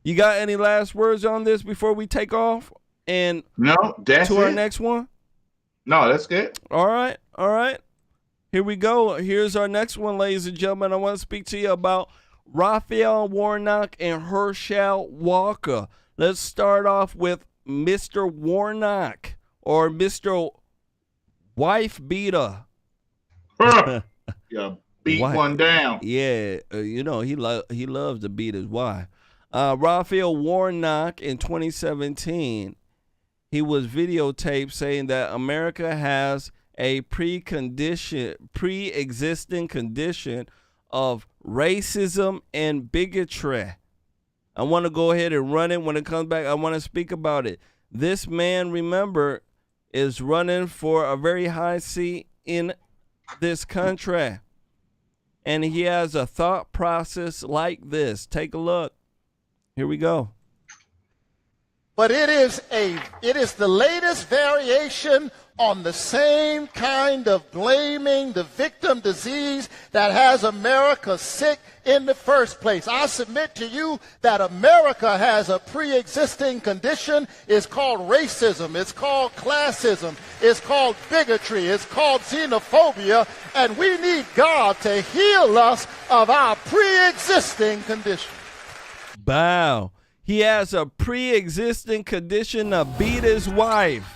You got any last words on this before we take off and that's to our next one? No, that's good. All right. All right. Here we go. Here's our next one, ladies and gentlemen. I want to speak to you about Raphael Warnock and Herschel Walker. Let's start off with Mr. Warnock or Mr. Wife Beater. Yeah, beat one down. Yeah, he loves to beat his wife. Raphael Warnock in 2017, he was videotaped saying that America has a pre-existing condition of racism and bigotry. I want to go ahead and run it. When it comes back, I want to speak about it. This man, remember, is running for a very high seat in this country. And he has a thought process like this. Take a look. Here we go. But it is the latest variation on the same kind of blaming the victim disease that has America sick in the first place. I submit to you that America has a pre-existing condition. It's called racism. It's called classism. It's called bigotry. It's called xenophobia. And we need God to heal us of our pre-existing condition. Wow. He has a pre-existing condition to beat his wife.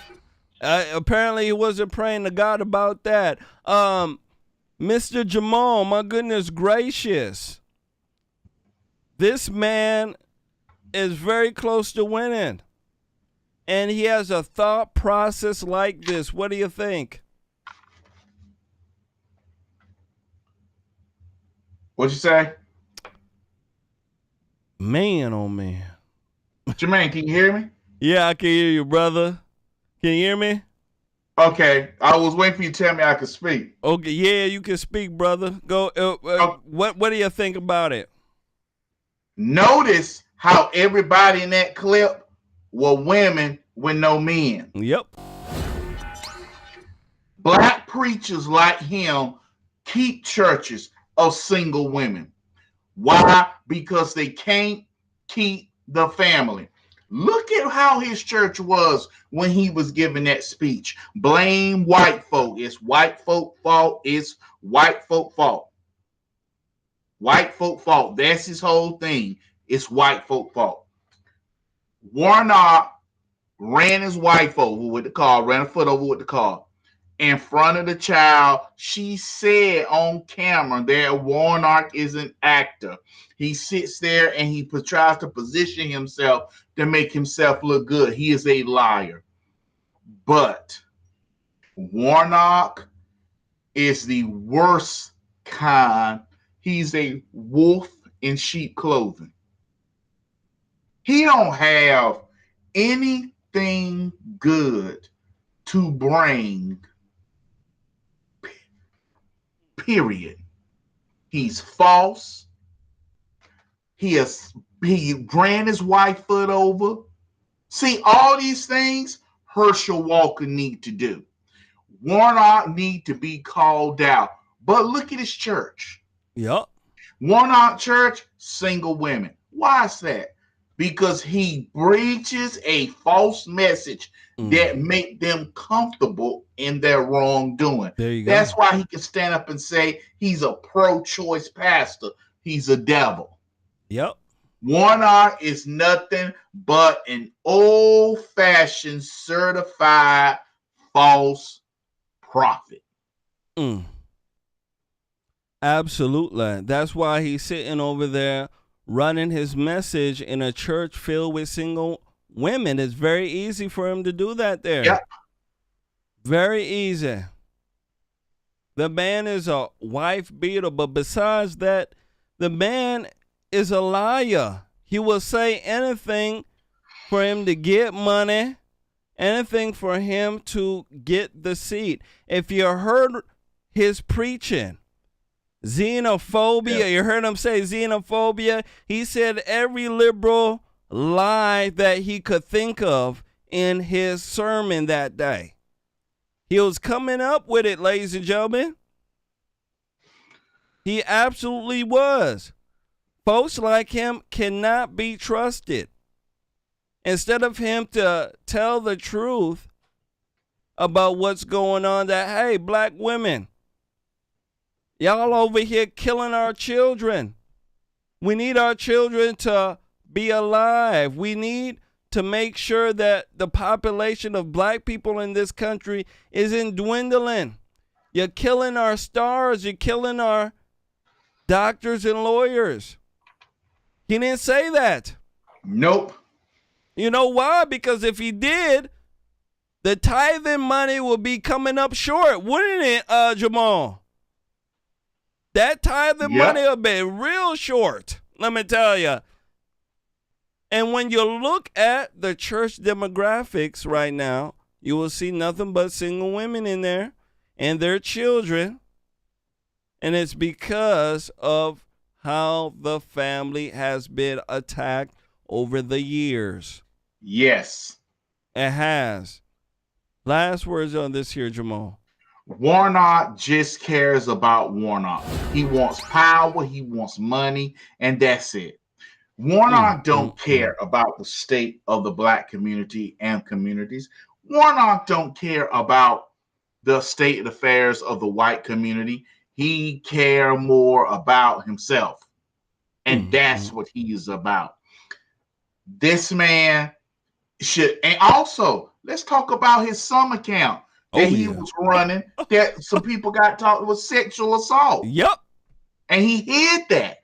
Apparently he wasn't praying to God about that. Mr. Jamal, my goodness gracious. This man is very close to winning. And he has a thought process like this. What do you think? What'd you say? Man, oh man. Jermain, can you hear me? Yeah, I can hear you, brother. Can you hear me? Okay, I was waiting for you to tell me I could speak. Okay, yeah, you can speak, brother. Go. What do you think about it? Notice how everybody in that clip were women with no men. Yep. Black preachers like him keep churches of single women. Why? Because they can't keep the family. Look at how his church was when he was giving that speech. Blame white folk. It's white folk fault. It's white folk fault. White folk fault. That's his whole thing. It's white folk fault. Warnock ran his wife over with the car, ran a foot over with the car. In front of the child, she said on camera that Warnock is an actor. He sits there and he tries to position himself to make himself look good. He is a liar. But Warnock is the worst kind. He's a wolf in sheep clothing. He don't have anything good to bring, period. He's false. He ran his white foot over. See, all these things Herschel Walker need to do. Warnock need to be called out. But look at his church. Yep. Warnock Church, single women. Why is that? Because he preaches a false message that make them comfortable in their wrongdoing. There you go. That's why he can stand up and say he's a pro-choice pastor. He's a devil. Yep. Warnock is nothing but an old-fashioned certified false prophet. Absolutely. That's why he's sitting over there running his message in a church filled with single women. It's very easy for him to do that there. Yep. Very easy. The man is a wife beater, but besides that, the man is a liar. He will say anything for him to get money, anything for him to get the seat. If you heard his preaching, xenophobia, you heard him say xenophobia. He said every liberal lie that he could think of in his sermon that day. He was coming up with it, ladies and gentlemen. He absolutely was. Folks like him cannot be trusted. Instead of him to tell the truth about what's going on, that, hey, black women, y'all over here killing our children. We need our children to be alive. We need to make sure that the population of black people in this country isn't dwindling. You're killing our stars. You're killing our doctors and lawyers. He didn't say that. Nope. You know why? Because if he did, the tithing money would be coming up short, wouldn't it, Jamal? That tithing money would be real short, let me tell you. And when you look at the church demographics right now, you will see nothing but single women in there and their children. And it's because of how the family has been attacked over the years. Yes. It has. Last words on this here, Jamal. Warnock just cares about Warnock. He wants power, he wants money, and that's it. Warnock don't care about the state of the black community and communities. Warnock don't care about the state of affairs of the white community. He care more about himself. And that's what he is about. This man should, and also let's talk about his summer camp that he was running that some people got taught was sexual assault. Yep. And he hid that.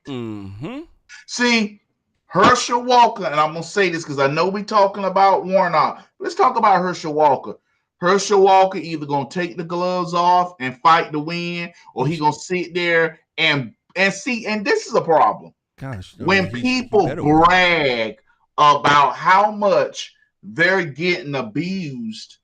See, Herschel Walker, and I'm going to say this because I know we're talking about Warnock. Let's talk about Herschel Walker. Herschel Walker either going to take the gloves off and fight to win, or he going to sit there and see, and this is a problem. Gosh, when people brag about how much they're getting abused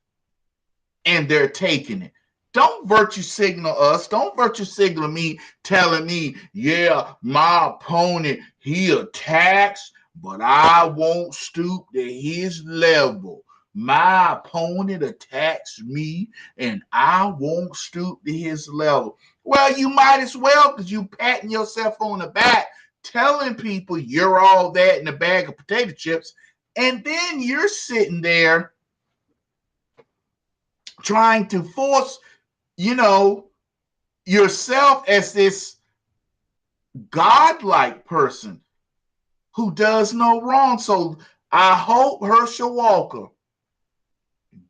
and they're taking it, don't virtue signal us. Don't virtue signal me telling me, yeah, my opponent, he attacks, but I won't stoop to his level. My opponent attacks me and I won't stoop to his level. Well, you might as well, because you patting yourself on the back, telling people you're all that in a bag of potato chips, and then you're sitting there trying to force, yourself as this godlike person who does no wrong. So I hope Herschel Walker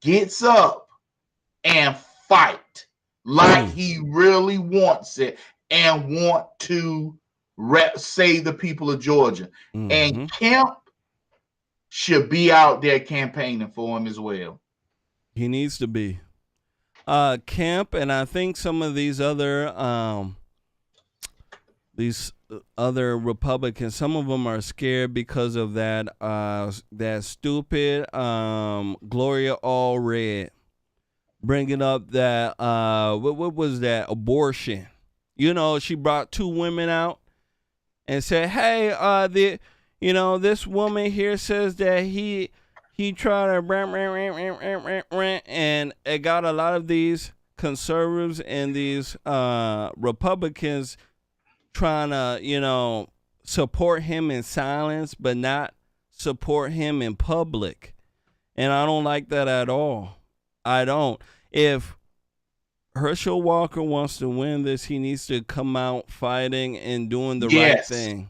gets up and fight like he really wants it and want to save the people of Georgia. And Kemp should be out there campaigning for him as well. He needs to be. Kemp, and I think some of these other these other Republicans, some of them are scared because of that stupid Gloria Allred bringing up that what was that, abortion. You know, she brought 2 women out and said, hey, this woman here says that he tried to and it got a lot of these conservatives and these Republicans trying to, support him in silence, but not support him in public. And I don't like that at all. I don't. If Herschel Walker wants to win this, he needs to come out fighting and doing the right thing.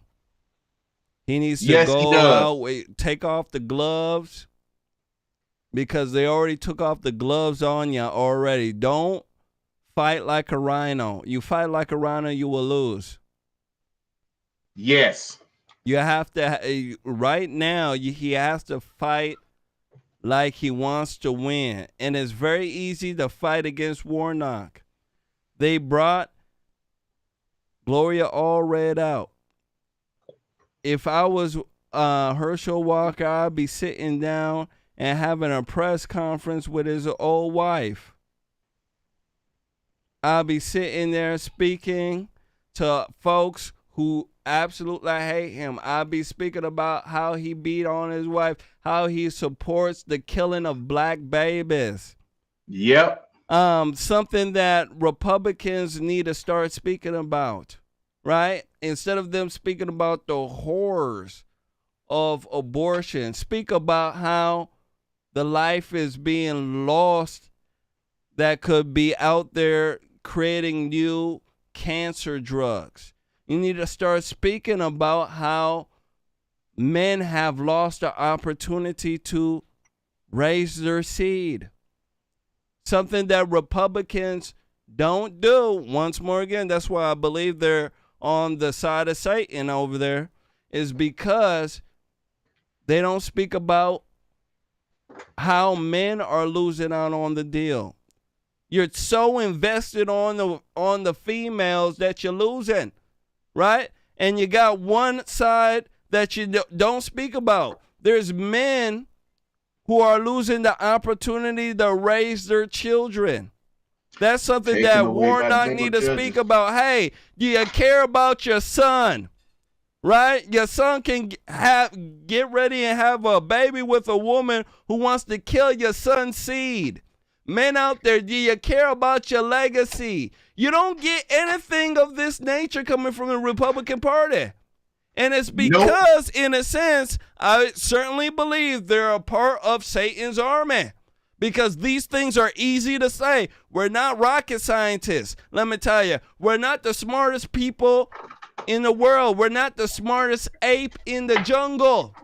He needs to go out, take off the gloves, because they already took off the gloves on you already. Don't fight like a rhino. You fight like a rhino, you will lose. Yes. You have to, right now, he has to fight like he wants to win. And it's very easy to fight against Warnock. They brought Gloria Allred out. If I was Herschel Walker, I'd be sitting down and having a press conference with his old wife. I'll be sitting there speaking to folks who absolutely hate him. I'll be speaking about how he beat on his wife, how he supports the killing of black babies. Yep. Something that Republicans need to start speaking about, right? Instead of them speaking about the horrors of abortion, speak about how the life is being lost that could be out there creating new cancer drugs. You need to start speaking about how men have lost the opportunity to raise their seed. Something that Republicans don't do. Once more again, that's why I believe they're on the side of Satan over there, is because they don't speak about how men are losing out on the deal. You're so invested on the females that you're losing, right? And you got one side that you don't speak about. There's men who are losing the opportunity to raise their children. That's something that Warnock need to speak about. Hey, do you care about your son? Right? Your son can get ready and have a baby with a woman who wants to kill your son's seed. Men out there, do you care about your legacy? You don't get anything of this nature coming from the Republican Party. And it's because, in a sense, I certainly believe they're a part of Satan's army. Because these things are easy to say. We're not rocket scientists. Let me tell you, we're not the smartest people in the world. We're not the smartest ape in the jungle.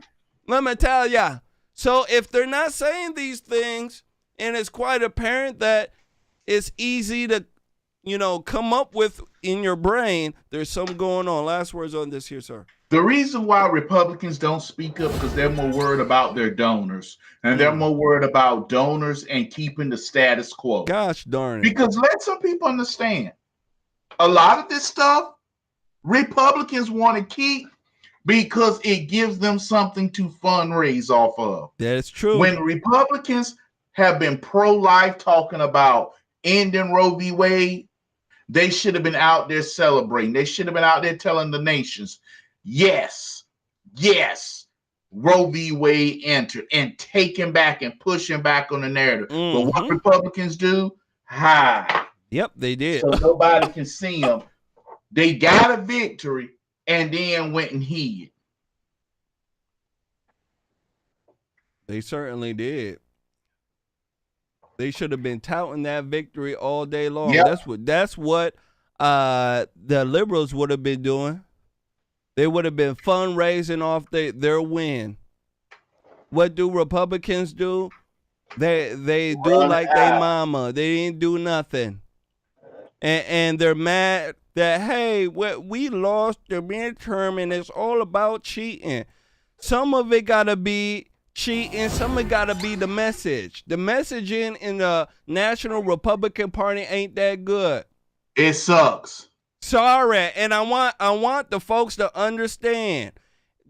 Let me tell you. So if they're not saying these things, and it's quite apparent that it's easy to, come up with in your brain, there's something going on. Last words on this here, sir. The reason why Republicans don't speak up because they're more worried about their donors. And they're more worried about donors and keeping the status quo. Gosh darn it. Because let some people understand, a lot of this stuff, Republicans want to keep because it gives them something to fundraise off of. That is true. When Republicans have been pro-life talking about ending Roe v. Wade, they should have been out there celebrating. They should have been out there telling the nations, yes, Roe v. Wade entered, and taking back and pushing back on the narrative. But what Republicans do, hide. Yep, they did. So nobody can see them. They got a victory and then went and hid. They certainly did. They should have been touting that victory all day long. Yep. That's what the liberals would have been doing. They would have been fundraising off their win. What do Republicans do? They do like their mama. They didn't do nothing. And they're mad that, hey, we lost the midterm and it's all about cheating. Some of it got to be cheating. Some of it got to be the message. The messaging in the National Republican Party ain't that good. It sucks. Sorry, and I want the folks to understand.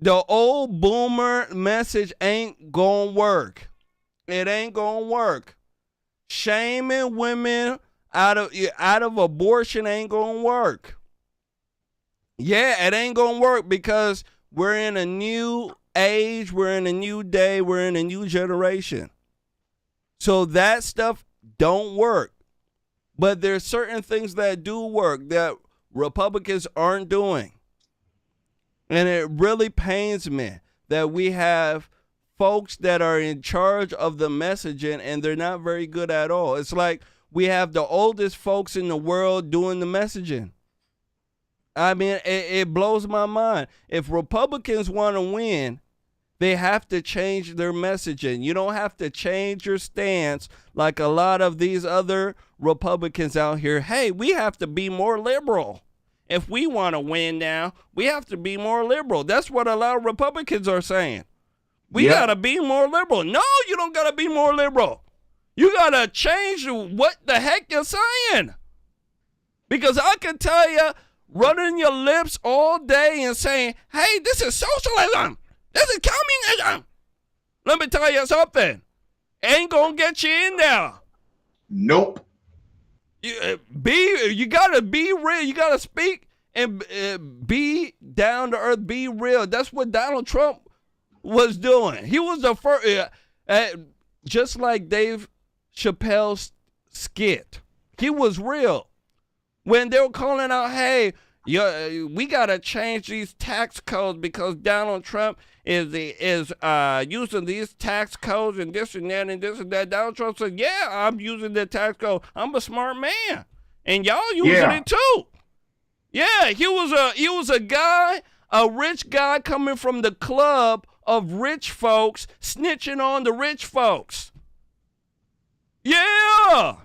The old boomer message ain't gonna work. It ain't gonna work. Shaming women out of abortion ain't gonna work. Yeah, it ain't gonna work because we're in a new age, we're in a new day, we're in a new generation. So that stuff don't work. But there's certain things that do work that Republicans aren't doing. And it really pains me that we have folks that are in charge of the messaging and they're not very good at all. It's like we have the oldest folks in the world doing the messaging. I mean, it blows my mind. If Republicans want to win, they have to change their messaging. You don't have to change your stance like a lot of these other Republicans out here. Hey, we have to be more liberal. If we want to win now, we have to be more liberal. That's what a lot of Republicans are saying. We got to be more liberal. No, you don't got to be more liberal. You got to change what the heck you're saying. Because I can tell you, running your lips all day and saying, hey, this is socialism. This is communism. Let me tell you something. Ain't going to get you in there. Nope. You gotta be real. You gotta speak and be down to earth. Be real. That's what Donald Trump was doing. He was the first, just like Dave Chappelle's skit. He was real when they were calling out, "Hey, we gotta change these tax codes because Donald Trump is using these tax codes and this and that and this and that." Donald Trump said, "Yeah, I'm using the tax code. I'm a smart man, and y'all using it too." Yeah, he was a guy, a rich guy coming from the club of rich folks, snitching on the rich folks. Yeah,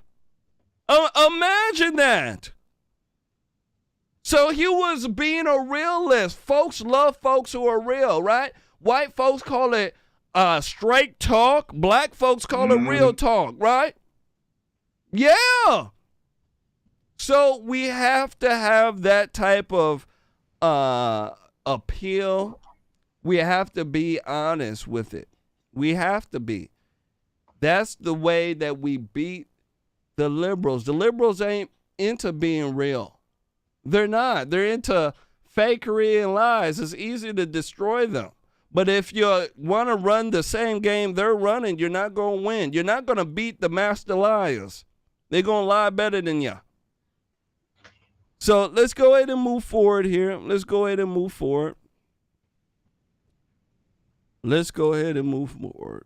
imagine that. So he was being a realist. Folks love folks who are real, right? White folks call it straight talk. Black folks call it real talk, right? Yeah. So we have to have that type of appeal. We have to be honest with it. We have to be. That's the way that we beat the liberals. The liberals ain't into being real. They're not. They're into fakery and lies. It's easy to destroy them. But if you want to run the same game they're running, you're not going to win. You're not going to beat the master liars. They're going to lie better than you. So let's go ahead and move forward here. Let's go ahead and move forward. Let's go ahead and move forward.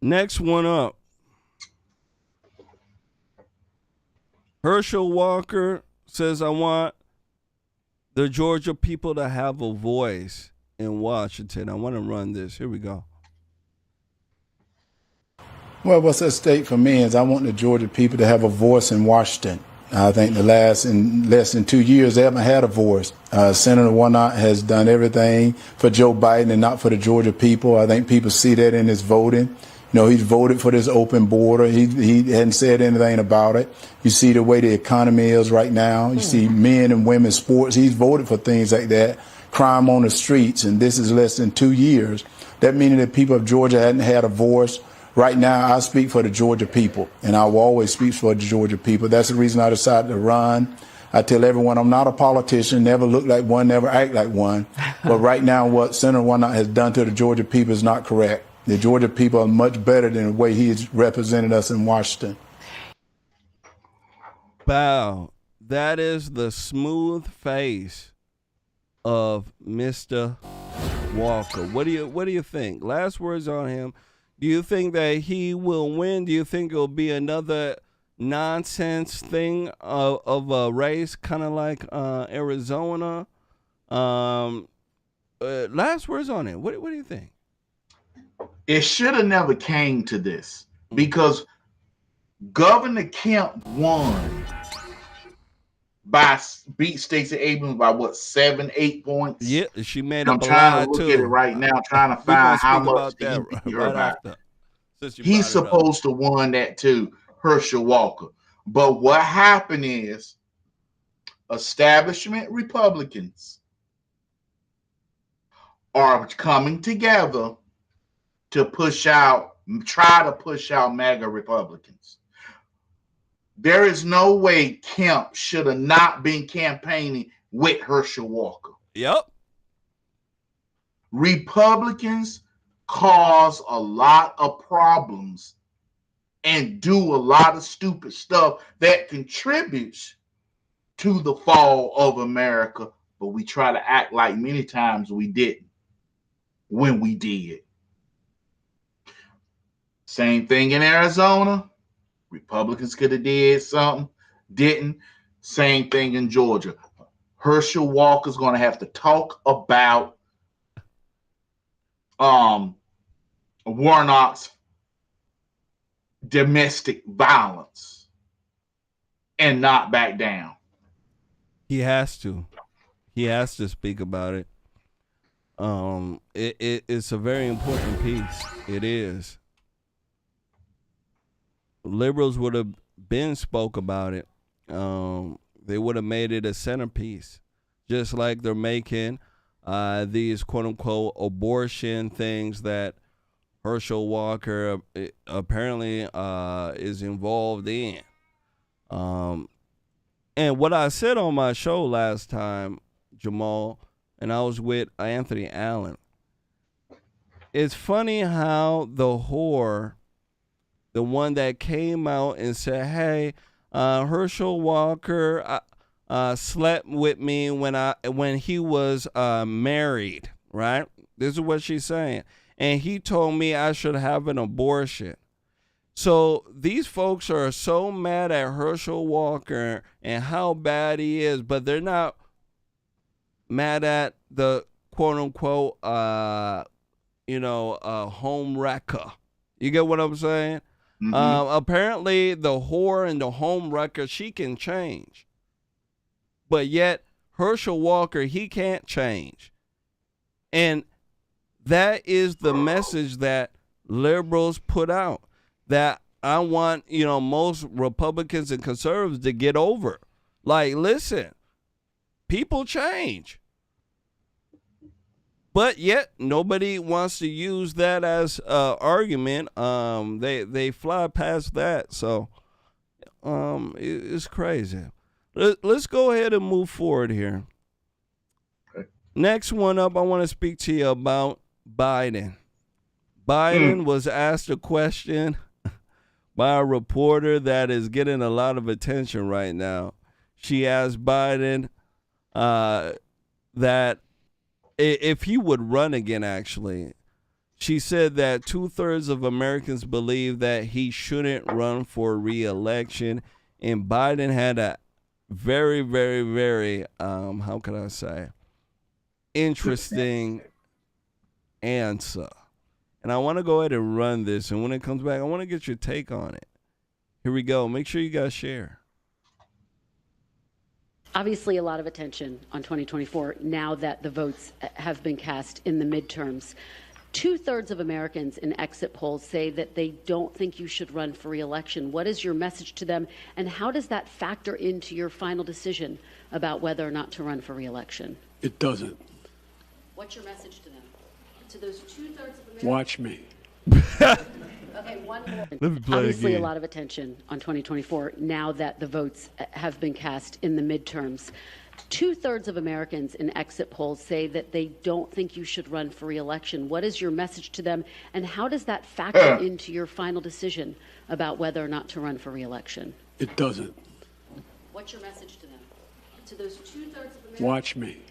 Next one up. Herschel Walker says, I want the Georgia people to have a voice in Washington. I want to run this. Here we go. Well, what's at stake for me is I want the Georgia people to have a voice in Washington. I think in less than 2 years, they haven't had a voice. Senator Warnock has done everything for Joe Biden and not for the Georgia people. I think people see that in his voting. You know, he's voted for this open border. He hadn't said anything about it. You see the way the economy is right now. You see men and women's sports. He's voted for things like that. Crime on the streets, and this is less than 2 years. That meaning that people of Georgia hadn't had a voice. Right now, I speak for the Georgia people, and I will always speak for the Georgia people. That's the reason I decided to run. I tell everyone I'm not a politician, never look like one, never act like one. But right now, what Senator Warnock has done to the Georgia people is not correct. The Georgia people are much better than the way he's represented us in Washington. Wow, that is the smooth face of Mr. Walker. What do you think? Last words on him. Do you think that he will win? Do you think it'll be another nonsense thing of a race, kind of like Arizona? Last words on it. What do you think? It should have never came to this because Governor Kemp won beat Stacey Abrams by what, 7-8 points? Yeah, she made up I'm trying to look at it right now, trying to find how much he beat her by. He's supposed to won that too, Herschel Walker. But what happened is establishment Republicans are coming together to try to push out MAGA Republicans. There is no way Kemp should have not been campaigning with Herschel Walker. Yep. Republicans cause a lot of problems and do a lot of stupid stuff that contributes to the fall of America, but we try to act like many times we didn't when we did. Same thing in Arizona. Republicans could have did something, didn't. Same thing in Georgia. Herschel Walker's going to have to talk about Warnock's domestic violence and not back down. He has to. He has to speak about it. It's a very important piece. It is. Liberals would have been spoke about it. They would have made it a centerpiece, just like they're making these quote unquote abortion things that Herschel Walker apparently is involved in. And what I said on my show last time, Jamal, and I was with Anthony Allen, it's funny how the whore, the one that came out and said, hey, Herschel Walker slept with me when he was married, right? This is what she's saying. And he told me I should have an abortion. So these folks are so mad at Herschel Walker and how bad he is, but they're not mad at the quote unquote, home wrecker. You get what I'm saying? Mm-hmm. Apparently the whore and the home wrecker, she can change. But yet Herschel Walker, he can't change. And that is the message that liberals put out, that I want, most Republicans and conservatives to get over. Like, listen, people change. But yet nobody wants to use that as an argument. They fly past that. So it's crazy. Let's go ahead and move forward here. Okay. Next one up, I want to speak to you about Biden. Biden was asked a question by a reporter that is getting a lot of attention right now. She asked Biden that if he would run again, actually. She said that 2/3 of Americans believe that he shouldn't run for re-election. And Biden had a very, very, very, how can I say, interesting answer. And I want to go ahead and run this. And when it comes back, I want to get your take on it. Here we go. Make sure you guys share. Obviously, a lot of attention on 2024 now that the votes have been cast in the midterms. 2/3 of Americans in exit polls say that they don't think you should run for re-election. What is your message to them, and how does that factor into your final decision about whether or not to run for re-election? It doesn't. What's your message to them? To those 2/3 of Americans? Watch me. Okay, one more. Let me play Obviously, again. a lot of attention on 2024 now that the votes have been cast in the midterms. 2/3 of Americans in exit polls say that they don't think you should run for re-election. What is your message to them, and how does that factor into your final decision about whether or not to run for re-election? It doesn't. What's your message to them? To those 2/3 of Americans? Watch me.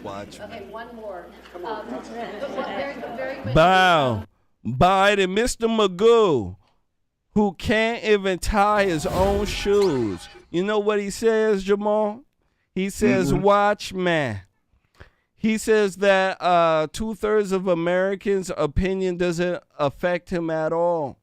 Watch. Okay, one more. Very quickly. Bow. Biden, Mr. Magoo, who can't even tie his own shoes. You know what he says, Jamal? He says, watch me. He says that 2/3 of Americans' opinion doesn't affect him at all.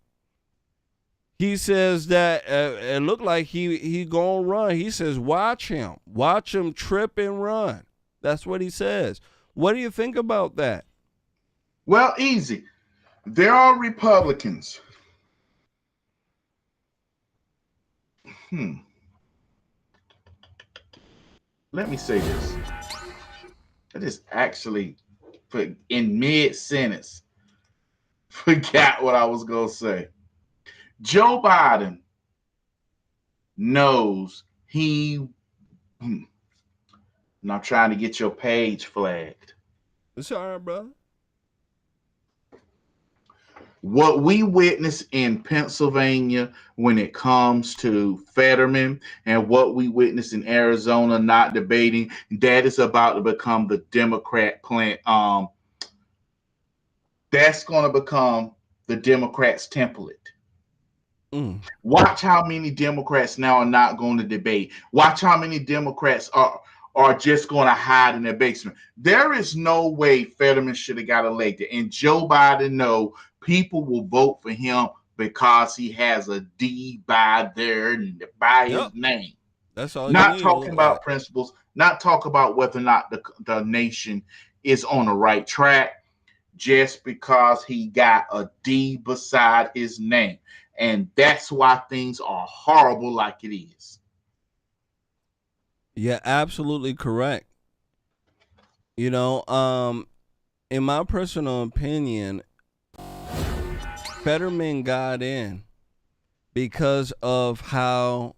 He says that it looked like he gonna run. He says, watch him. Watch him trip and run. That's what he says. What do you think about that? Well, easy. There are Republicans Let me say this. I just actually put in mid-sentence. Forgot what I was going to say. Joe Biden knows I'm not trying to get your page flagged. It's all right, brother. What we witnessed in Pennsylvania when it comes to Fetterman and what we witnessed in Arizona not debating, that is about to become the Democrat plan. That's going to become the Democrats' template. Watch how many Democrats now are not going to debate. Watch how many Democrats are just going to hide in their basement. There is no way Fetterman should have got elected. And Joe Biden know people will vote for him because he has a D by his name. That's all. Not talking about principles, not talk about whether or not the nation is on the right track, just because he got a D beside his name. And that's why things are horrible like it is. Yeah, absolutely correct. You know, in my personal opinion, Fetterman got in because of how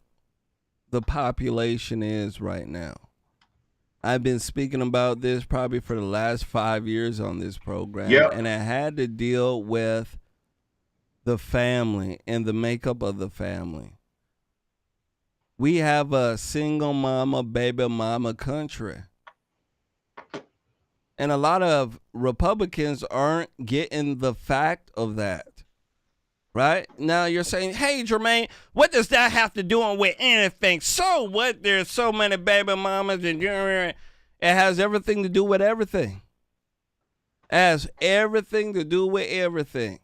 the population is right now. I've been speaking about this probably for the last 5 years on this program, and I had to deal with the family and the makeup of the family. We have a single mama, baby mama country. And a lot of Republicans aren't getting the fact of that. Right? Now you're saying, hey, Jermain, what does that have to do with anything? So what? There's so many baby mamas and it has everything to do with everything. It has everything to do with everything.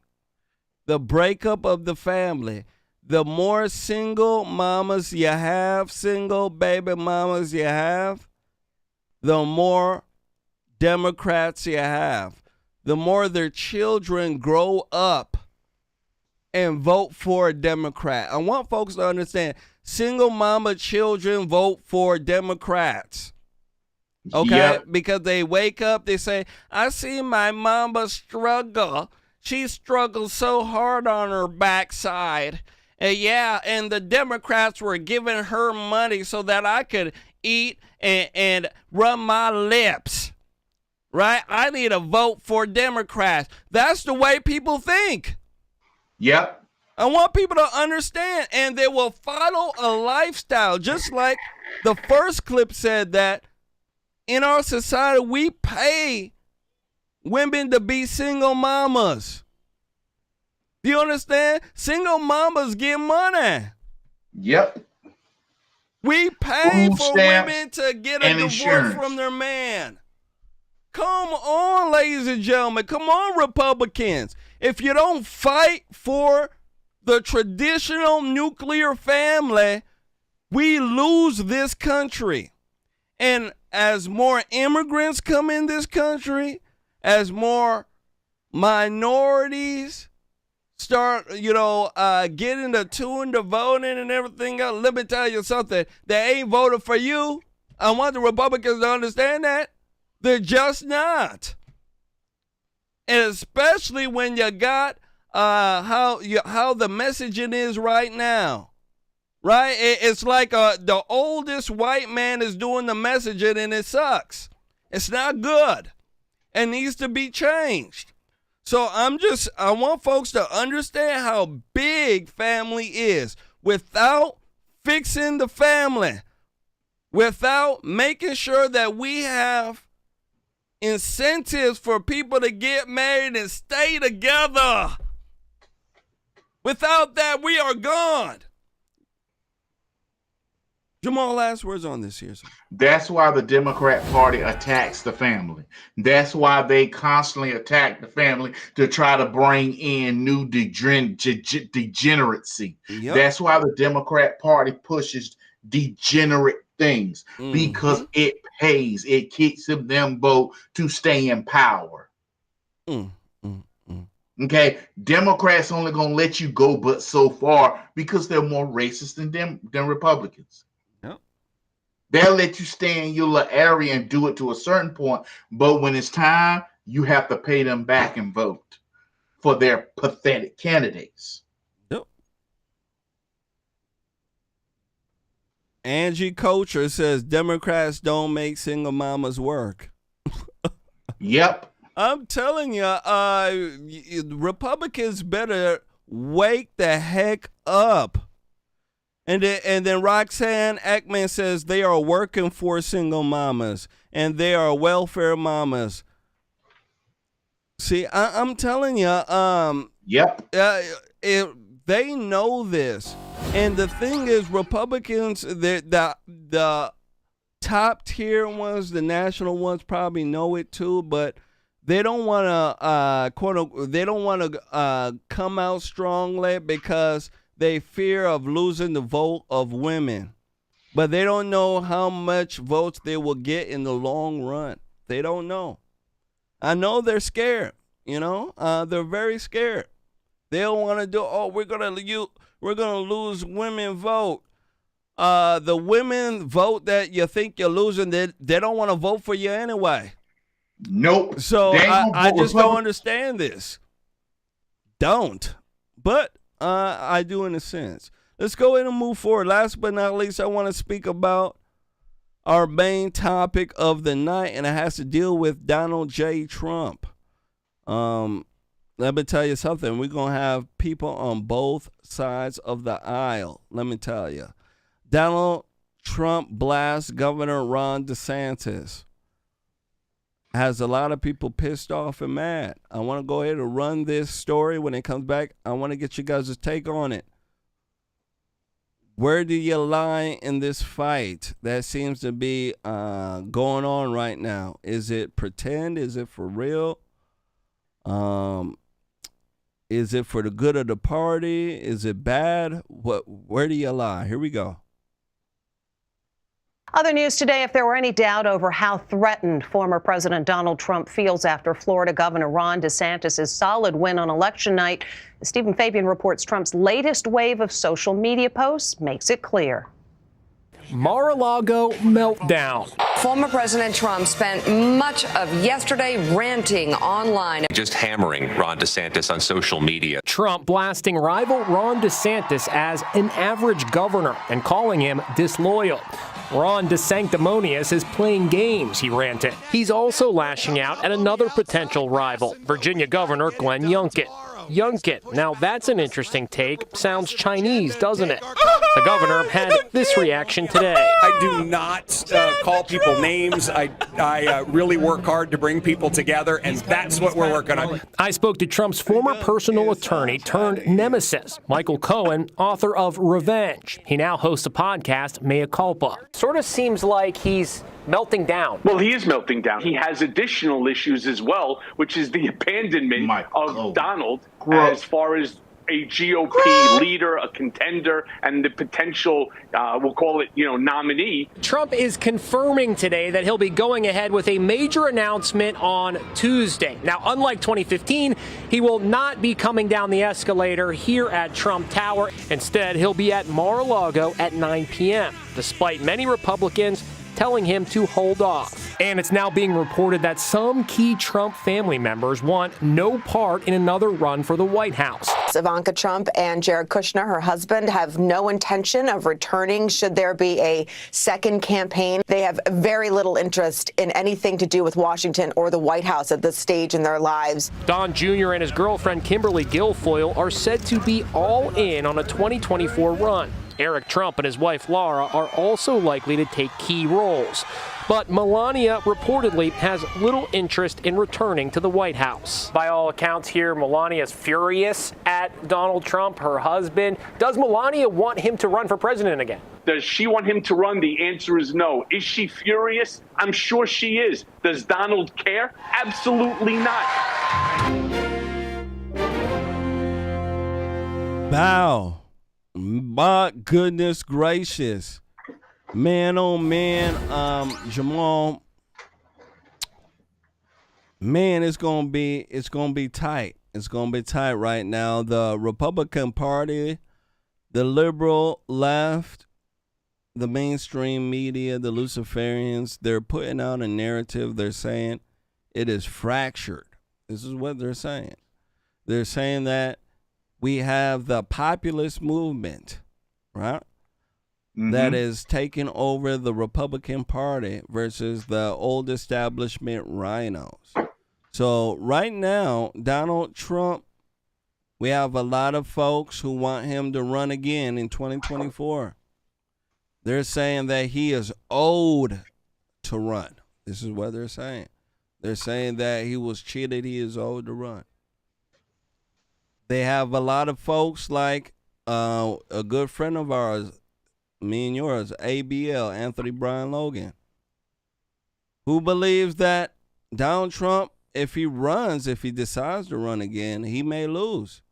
The breakup of the family. The more single mamas you have, single baby mamas you have, the more Democrats you have. The more their children grow up and vote for a Democrat. I want folks to understand, single mama children vote for Democrats. Okay? Yep. Because they wake up, they say, I see my mama struggle. She struggles so hard on her backside. And the Democrats were giving her money so that I could eat and rub my lips. Right? I need to vote for Democrats. That's the way people think. Yep. I want people to understand, and they will follow a lifestyle. Just like the first clip said, that in our society, we pay women to be single mamas. Do you understand? Single mamas get money. Yep. We pay for women to get a divorce from their man. Come on, ladies and gentlemen. Come on, Republicans. If you don't fight for the traditional nuclear family, we lose this country. And as more immigrants come in this country, as more minorities start, getting the tune to voting and everything else, let me tell you something. They ain't voted for you. I want the Republicans to understand that. They're just not. And especially when you got how the messaging is right now. Right? It's like the oldest white man is doing the messaging, and it sucks. It's not good. It needs to be changed. So I want folks to understand how big family is. Without fixing the family, without making sure that we have incentives for people to get married and stay together. Without that, we are gone. Jamal, last words on this here. That's why the Democrat Party attacks the family. That's why they constantly attack the family to try to bring in new degeneracy. Yep. That's why the Democrat Party pushes degenerate things, because it pays. It keeps them vote to stay in power. Okay, Democrats only gonna let you go but so far because they're more racist than Republicans. Yep. They'll let you stay in your little area and do it to a certain point, but when it's time, you have to pay them back and vote for their pathetic candidates. Yep. Angie Coulter says Democrats don't make single mamas work. Yep. I'm telling you, Republicans better wake the heck up. And then Roxanne Ekman says they are working for single mamas and they are welfare mamas. See, I'm telling you, yep. They know this. And the thing is, Republicans, the top tier ones, the national ones probably know it too, but they don't want to, they don't want to come out strongly because they fear of losing the vote of women. But they don't know how much votes they will get in the long run. They don't know. I know they're scared, they're very scared. They don't want to do, we're going to lose women vote. The women vote that you think you're losing, they don't want to vote for you anyway. Nope. So I just don't understand this. Don't. But I do in a sense. Let's go ahead and move forward. Last but not least, I want to speak about our main topic of the night, and it has to deal with Donald J. Trump. Let me tell you something. We're going to have people on both sides of the aisle. Let me tell you. Donald Trump blasts Governor Ron DeSantis. Has a lot of people pissed off and mad. I want to go ahead and run this story. When it comes back, I want to get you guys' take on it. Where do you lie in this fight that seems to be going on right now? Is it pretend? Is it for real? Is it for the good of the party? Is it bad? Where do you lie? Here we go. Other news today, if there were any doubt over how threatened former President Donald Trump feels after Florida Governor Ron DeSantis' solid win on election night, Stephen Fabian reports Trump's latest wave of social media posts makes it clear. Mar-a-Lago meltdown. Former President Trump spent much of yesterday ranting online. Just hammering Ron DeSantis on social media. Trump blasting rival Ron DeSantis as an average governor and calling him disloyal. Ron DeSanctimonious is playing games, he ranted. He's also lashing out at another potential rival, Virginia Governor Glenn Youngkin. Youngkin. Now that's an interesting take. Sounds Chinese, doesn't it? The governor had this reaction today. I do not call people names. I really work hard to bring people together, and that's what we're working on. I spoke to Trump's former personal attorney turned nemesis, Michael Cohen, author of Revenge. He now hosts a podcast, Mea Culpa. Sort of seems like he's melting down. Well, he is melting down. He has additional issues as well, which is the abandonment of Donald as far as a GOP leader, a contender, and the potential, we'll call it, nominee. Trump is confirming today that he'll be going ahead with a major announcement on Tuesday. Now, unlike 2015, he will not be coming down the escalator here at Trump Tower. Instead, he'll be at Mar-a-Lago at 9 p.m., despite many Republicans telling him to hold off. And it's now being reported that some key Trump family members want no part in another run for the White House. Ivanka Trump and Jared Kushner, her husband, have no intention of returning should there be a second campaign. They have very little interest in anything to do with Washington or the White House at this stage in their lives. Don Jr. and his girlfriend Kimberly Guilfoyle are said to be all in on a 2024 run. Eric Trump and his wife Laura are also likely to take key roles. But Melania reportedly has little interest in returning to the White House. By all accounts here, Melania is furious at Donald Trump, her husband. Does Melania want him to run for president again? Does she want him to run? The answer is no. Is she furious? I'm sure she is. Does Donald care? Absolutely not. Wow. My goodness gracious. Man, oh man, Jamal. Man, it's gonna be tight. It's going to be tight right now. The Republican Party, the liberal left, the mainstream media, the Luciferians, they're putting out a narrative. They're saying it is fractured. This is what they're saying. They're saying that we have the populist movement, right? That is taking over the Republican Party versus the old establishment rhinos. So right now, Donald Trump, we have a lot of folks who want him to run again in 2024. They're saying that he is owed to run. This is what they're saying. They're saying that he was cheated. He is owed to run. They have a lot of folks like a good friend of ours, me and yours, ABL, Anthony Brian Logan, who believes that Donald Trump, if he decides to run again, he may lose.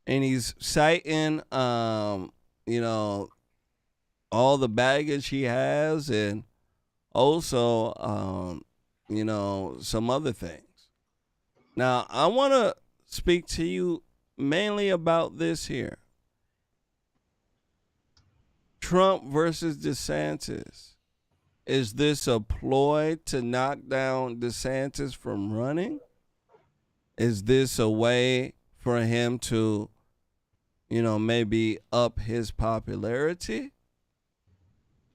And he's citing, all the baggage he has and also, some other things. Now, I want to speak to you mainly about this here. Trump versus DeSantis. Is this a ploy to knock down DeSantis from running? Is this a way for him to, maybe up his popularity?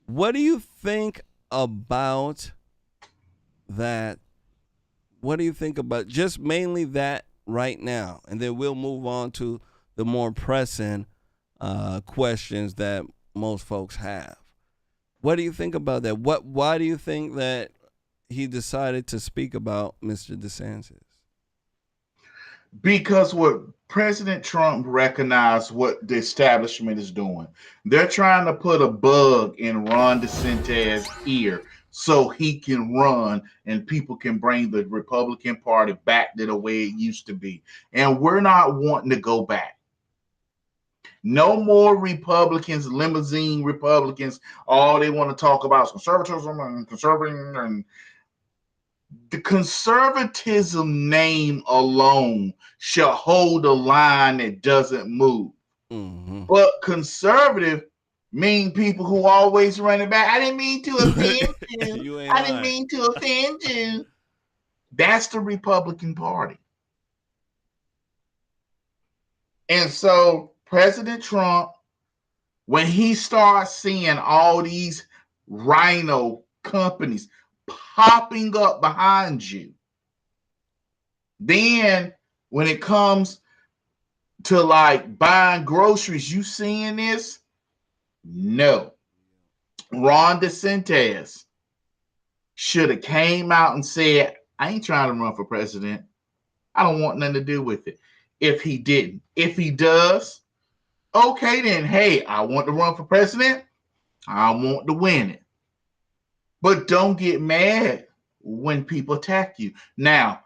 What do you think about that? What do you think about just mainly that right now? And then we'll move on to the more pressing questions that most folks have. What do you think about that? Why do you think that he decided to speak about Mr. DeSantis? Because what President Trump recognized what the establishment is doing. They're trying to put a bug in Ron DeSantis' ear so he can run and people can bring the Republican Party back to the way it used to be. And we're not wanting to go back. No more Republicans, limousine Republicans. All they want to talk about is conservatism and conservating. And the conservatism name alone shall hold a line that doesn't move. But conservative mean people who always run it back. I didn't mean to offend you. I didn't mean to offend you. That's the Republican Party. And so President Trump, when he starts seeing all these rhino companies popping up behind you, then when it comes to like buying groceries, you seeing this? No. Ron DeSantis should have came out and said, I ain't trying to run for president. I don't want nothing to do with it. If he didn't. If he does, okay then, hey, I want to run for president. I want to win it. But don't get mad when people attack you. Now,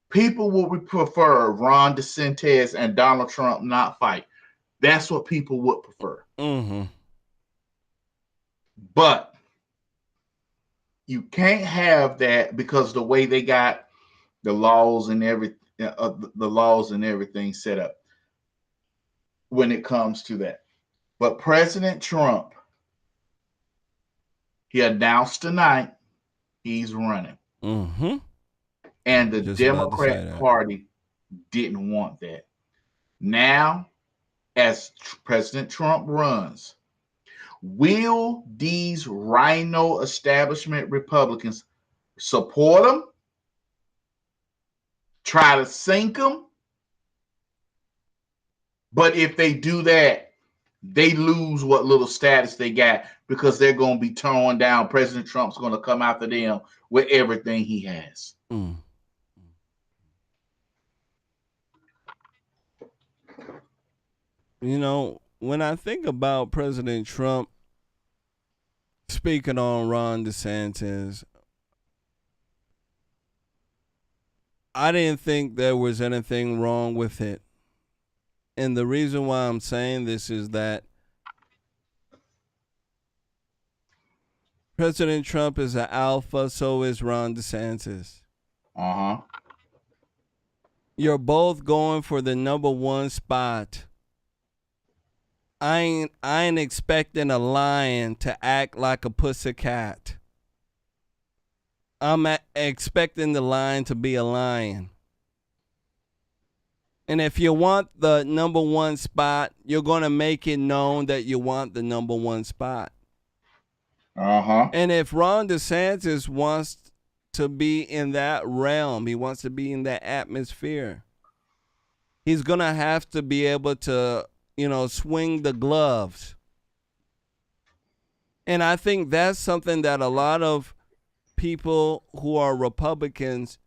people would prefer Ron DeSantis and Donald Trump not fight. That's what people would prefer. But you can't have that because the way they got the laws and everything set up when it comes to that. But President Trump, he announced tonight he's running. And the Democrat Party didn't want that. Now, as President Trump runs, will these rhino establishment Republicans support him? Try to sink him? But if they do that, they lose what little status they got because they're going to be torn down. President Trump's going to come after them with everything he has. When I think about President Trump speaking on Ron DeSantis, I didn't think there was anything wrong with it. And the reason why I'm saying this is that President Trump is an alpha, so is Ron DeSantis. You're both going for the number one spot. I ain't expecting a lion to act like a pussycat. I'm expecting the lion to be a lion. And if you want the number one spot, you're going to make it known that you want the number one spot. Uh-huh. And if Ron DeSantis wants to be in that realm, he wants to be in that atmosphere, he's going to have to be able to, swing the gloves. And I think that's something that a lot of people who are Republicans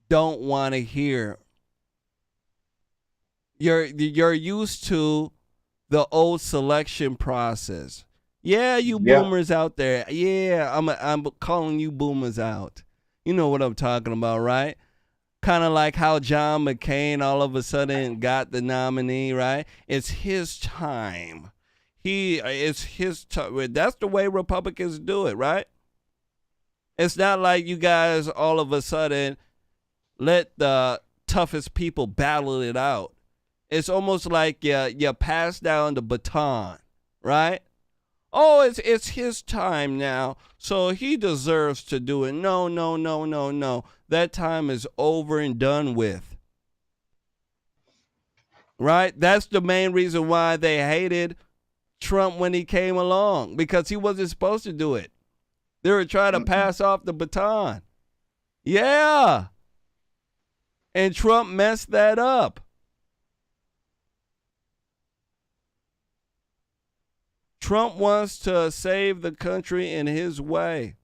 don't want to hear. You're used to the old selection process. Yeah, you boomers out there. Yeah, I'm calling you boomers out. You know what I'm talking about, right? Kind of like how John McCain all of a sudden got the nominee, right? It's his time. It's his time. That's the way Republicans do it, right? It's not like you guys all of a sudden let the toughest people battle it out. It's almost like you pass down the baton, right? Oh, it's his time now, so he deserves to do it. No. That time is over and done with. Right? That's the main reason why they hated Trump when he came along, because he wasn't supposed to do it. They were trying to pass off the baton. Yeah. And Trump messed that up. Trump wants to save the country in his way.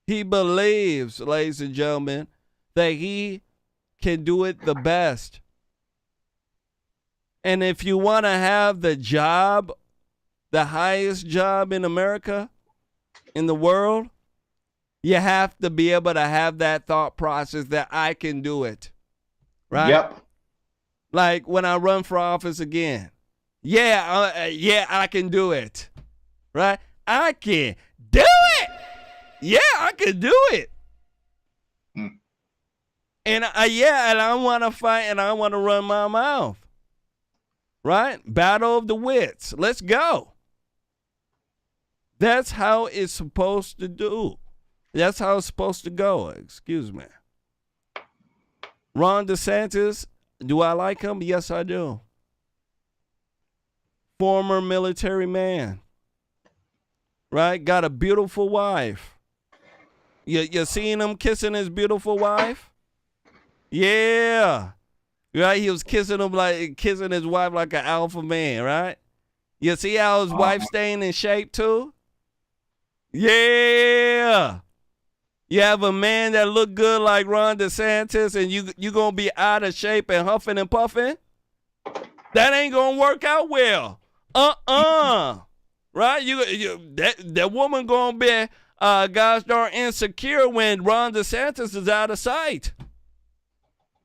He believes, ladies and gentlemen, that he can do it the best. And if you want to have the job, the highest job in America, in the world, you have to be able to have that thought process that I can do it. Right? Yep. Like when I run for office again. Yeah, I can do it. Right? I can do it. Yeah, I can do it. And I want to fight and I want to run my mouth. Right? Battle of the wits. Let's go. That's how it's supposed to do. That's how it's supposed to go. Excuse me. Ron DeSantis, do I like him? Yes, I do. Former military man, right? Got a beautiful wife. You seen him kissing his beautiful wife? Yeah. Right? He was kissing his wife like an alpha man, right? You see how his wife staying in shape too? Yeah. You have a man that look good like Ron DeSantis and you going to be out of shape and huffing and puffing? That ain't going to work out well. Right? That woman gonna be gosh darn insecure when Ron DeSantis is out of sight.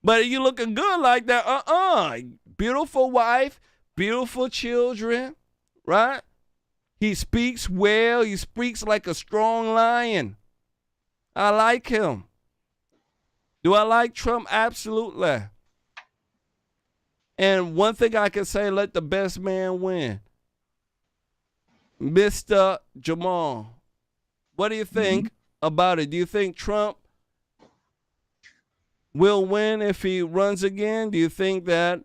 But you looking good like that, beautiful wife, beautiful children, right? He speaks well. He speaks like a strong lion. I like him. Do I like Trump? Absolutely. And one thing I can say, let the best man win. Mr. Jamal, what do you think about it? Do you think Trump will win if he runs again? Do you think that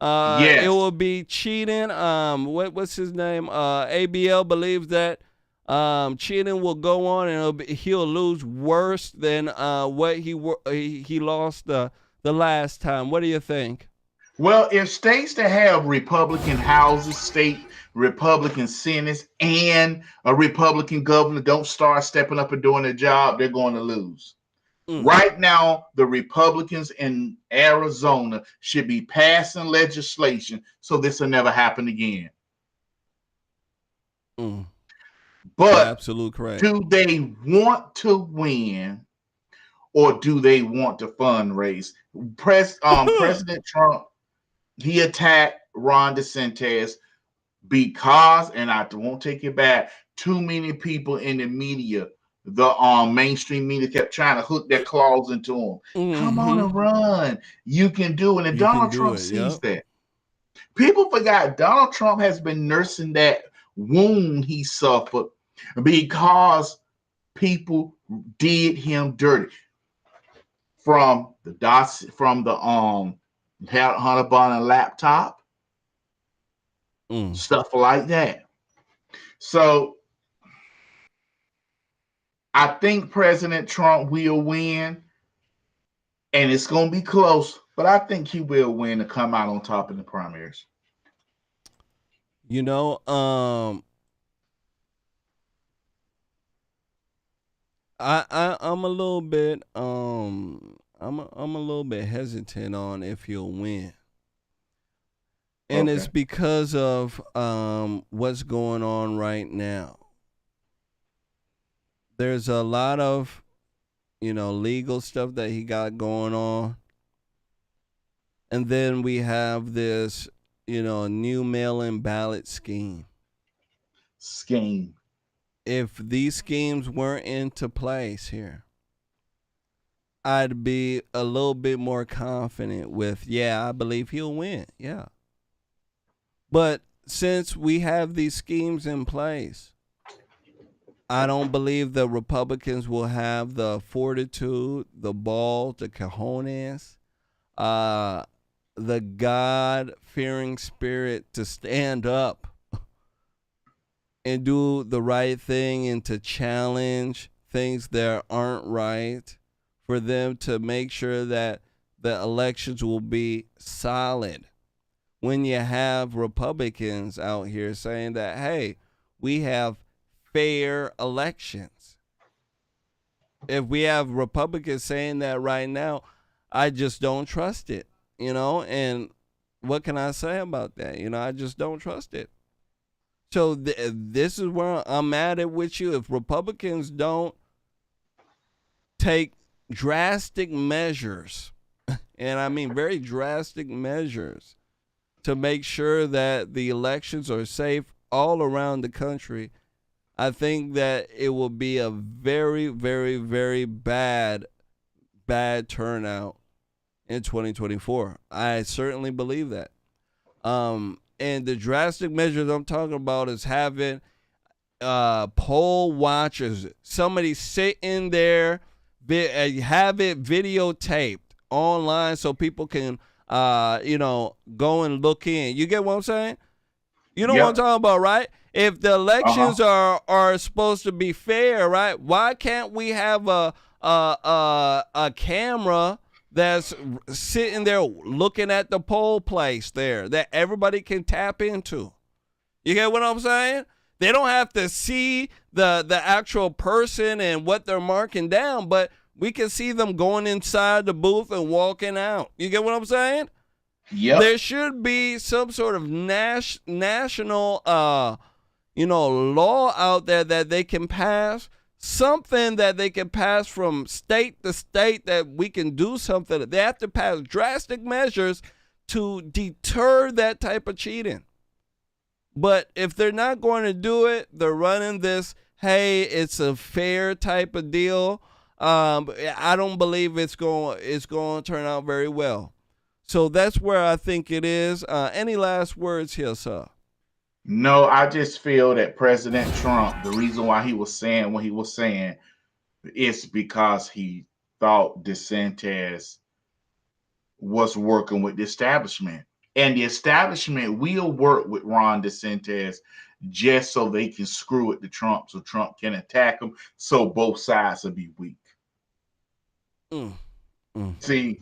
it will be cheating? What's his name? ABL believes that cheating will go on and he'll lose worse than what he lost the last time. What do you think? Well, if states that have Republican houses, state Republican senates, and a Republican governor don't start stepping up and doing their job, they're going to lose. Right now, the Republicans in Arizona should be passing legislation so this will never happen again. But absolutely correct. Do they want to win or do they want to fundraise? President Trump, he attacked Ron DeSantis because, and I won't take it back, too many people in the media the mainstream media kept trying to hook their claws into him. Come on and run. You can do it. And Donald Trump sees that. People forgot Donald Trump has been nursing that wound he suffered because people did him dirty. From the Hunter Biden laptop, stuff like that. So I think President Trump will win, and it's going to be close, but I think he will win to come out on top in the primaries. You know, I'm a little bit I'm a little bit hesitant on if he'll win. And it's because of what's going on right now. There's a lot of, legal stuff that he got going on. And then we have this, new mail-in ballot scheme. If these schemes weren't into place here, I'd be a little bit more confident with, I believe he'll win. Yeah. But since we have these schemes in place, I don't believe the Republicans will have the fortitude, the balls, the cojones, the God-fearing spirit to stand up and do the right thing and to challenge things that aren't right, for them to make sure that the elections will be solid. When you have Republicans out here saying that, hey, we have fair elections. If we have Republicans saying that right now, I just don't trust it, and what can I say about that? I just don't trust it. So this is where I'm at it with you. If Republicans don't take drastic measures, and I mean very drastic measures, to make sure that the elections are safe all around the country, I think that it will be a very, very, very bad turnout in 2024. I certainly believe that. And the drastic measures I'm talking about is having poll watchers, somebody sit in there, have it videotaped online so people can, go and look in. You get what I'm saying? You know what I'm talking about, right? If the elections are supposed to be fair, right? Why can't we have a camera that's sitting there looking at the poll place there that everybody can tap into? You get what I'm saying? They don't have to see the actual person and what they're marking down, but we can see them going inside the booth and walking out. You get what I'm saying? Yeah. There should be some sort of national, law out there that they can pass. Something that they can pass from state to state that we can do something. They have to pass drastic measures to deter that type of cheating. But if they're not going to do it, they're running this, hey, it's a fair type of deal. I don't believe it's going to turn out very well. So that's where I think it is. Any last words here, sir? No, I just feel that President Trump, the reason why he was saying what he was saying is because he thought DeSantis was working with the establishment. And the establishment will work with Ron DeSantis just so they can screw it to Trump, so Trump can attack him, so both sides will be weak. See,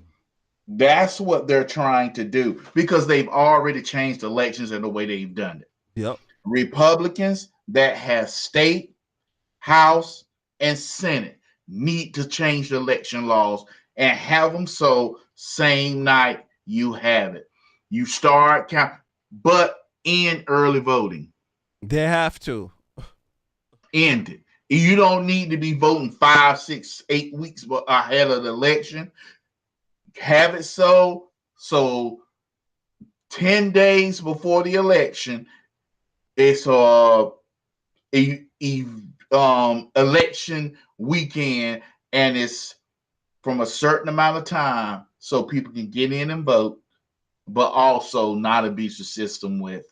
that's what they're trying to do because they've already changed elections in the way they've done it. Yep. Republicans that have state, House, and Senate need to change the election laws and have them so same night you have it. You start count, but end early voting. They have to end it. You don't need to be voting 5, 6, 8 weeks ahead of the election. Have it so 10 days before the election, it's election weekend, and it's from a certain amount of time so people can get in and vote, but also not abuse the system with.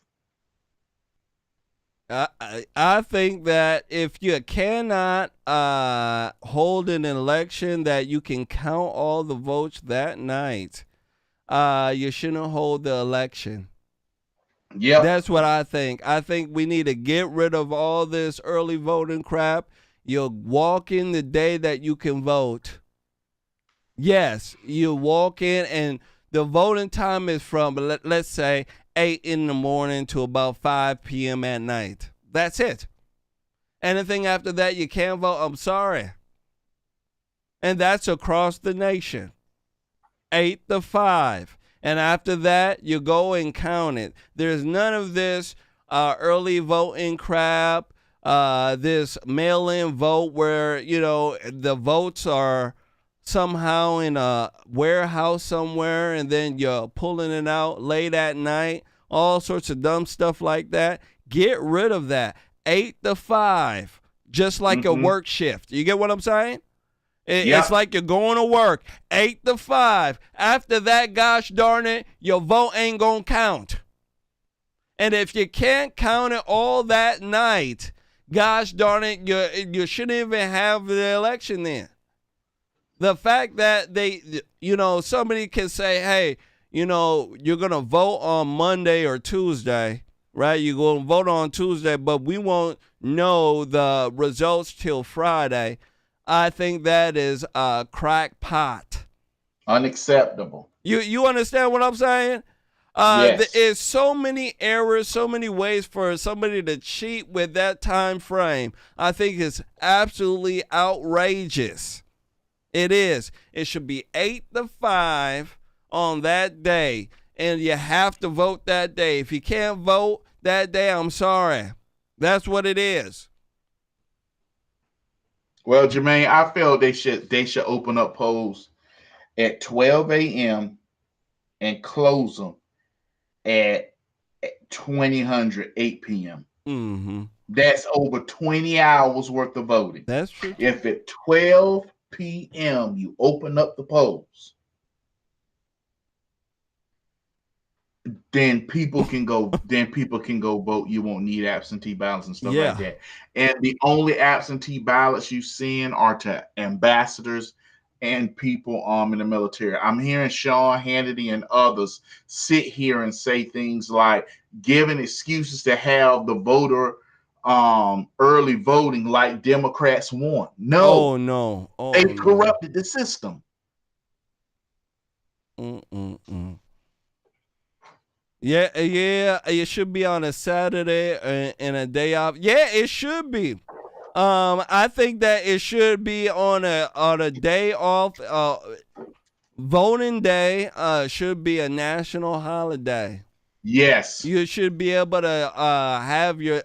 I think that if you cannot hold an election that you can count all the votes that night, you shouldn't hold the election. Yeah, that's what I think. I think we need to get rid of all this early voting crap. You walk in the day that you can vote. Yes, you walk in, and the voting time is from, let's say, 8 in the morning to about 5 p.m. at night. That's it. Anything after that, you can't vote. I'm sorry. And that's across the nation. 8 to 5. And after that, you go and count it. There's none of this early voting crap, this mail-in vote where, the votes are somehow in a warehouse somewhere, and then you're pulling it out late at night, all sorts of dumb stuff like that. Get rid of that. 8 to 5, just like a work shift. You get what I'm saying? It's like you're going to work, 8 to 5. After that, gosh darn it, your vote ain't going to count. And if you can't count it all that night, gosh darn it, you shouldn't even have the election then. The fact that somebody can say, hey, you're going to vote on Monday or Tuesday, right? You're going to vote on Tuesday, but we won't know the results till Friday. I think that is a crackpot. Unacceptable. You understand what I'm saying? Yes. There is so many errors, so many ways for somebody to cheat with that time frame. I think it's absolutely outrageous. It is. It should be 8 to 5 on that day, and you have to vote that day. If you can't vote that day, I'm sorry. That's what it is. Well, Jermaine, I feel they should open up polls at 12 a.m. and close them at 8 p.m. Mm-hmm. That's over 20 hours worth of voting. That's true. If at 12 p.m. you open up the polls, then people can go. Vote. You won't need absentee ballots and stuff like that. And the only absentee ballots you've seen are to ambassadors and people in the military. I'm hearing Sean Hannity and others sit here and say things like giving excuses to have the voter early voting like Democrats want. No. They've corrupted the system. Yeah, it should be on a Saturday and a day off. Yeah, it should be. I think that it should be on a day off. Voting day should be a national holiday. Yes. You should be able to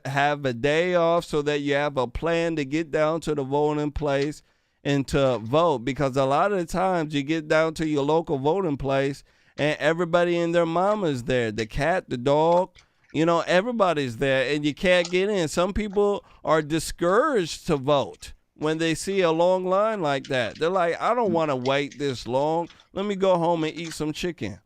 have a day off so that you have a plan to get down to the voting place and to vote, because a lot of the times you get down to your local voting place and everybody and their mama's there. The cat, the dog, everybody's there, and you can't get in. Some people are discouraged to vote when they see a long line like that. They're like, I don't want to wait this long. Let me go home and eat some chicken.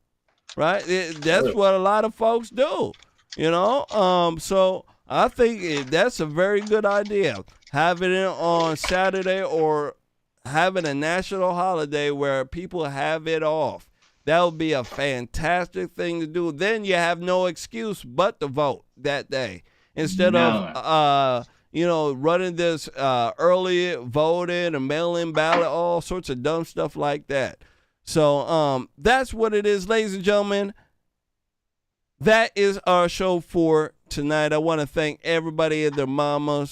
Right? That's what a lot of folks do, So I think that's a very good idea. Having it on Saturday or having a national holiday where people have it off. That would be a fantastic thing to do. Then you have no excuse but to vote that day. Instead of, running this early voting and mail-in ballot, all sorts of dumb stuff like that. So that's what it is, ladies and gentlemen. That is our show for tonight. I want to thank everybody and their mama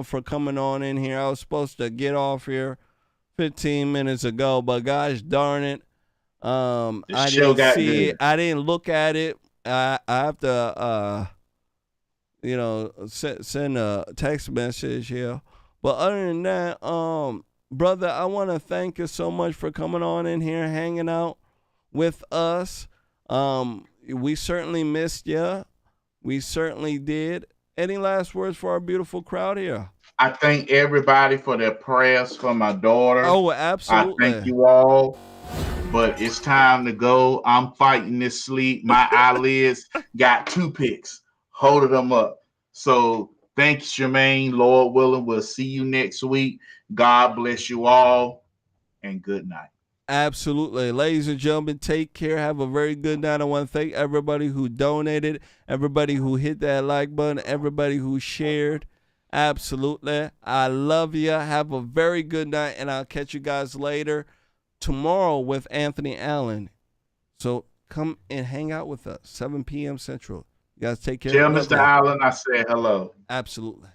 for coming on in here. I was supposed to get off here 15 minutes ago, but gosh darn it. I didn't see it. I didn't look at it. I have to, send a text message here. But other than that, brother, I want to thank you so much for coming on in here, hanging out with us. We certainly missed you. We certainly did. Any last words for our beautiful crowd here? I thank everybody for their prayers for my daughter. Oh, absolutely. I thank you all. But it's time to go. I'm fighting this sleep. My eyelids got toothpicks holding them up. So thanks, Jermain. Lord willing, we'll see you next week. God bless you all, and good night. Absolutely. Ladies and gentlemen, take care. Have a very good night. I want to thank everybody who donated, everybody who hit that like button, everybody who shared. Absolutely. I love you. Have a very good night, and I'll catch you guys later tomorrow with Anthony Allen. So come and hang out with us, 7 p.m. Central. You guys take care. Tell Mr. Allen I said hello. Absolutely.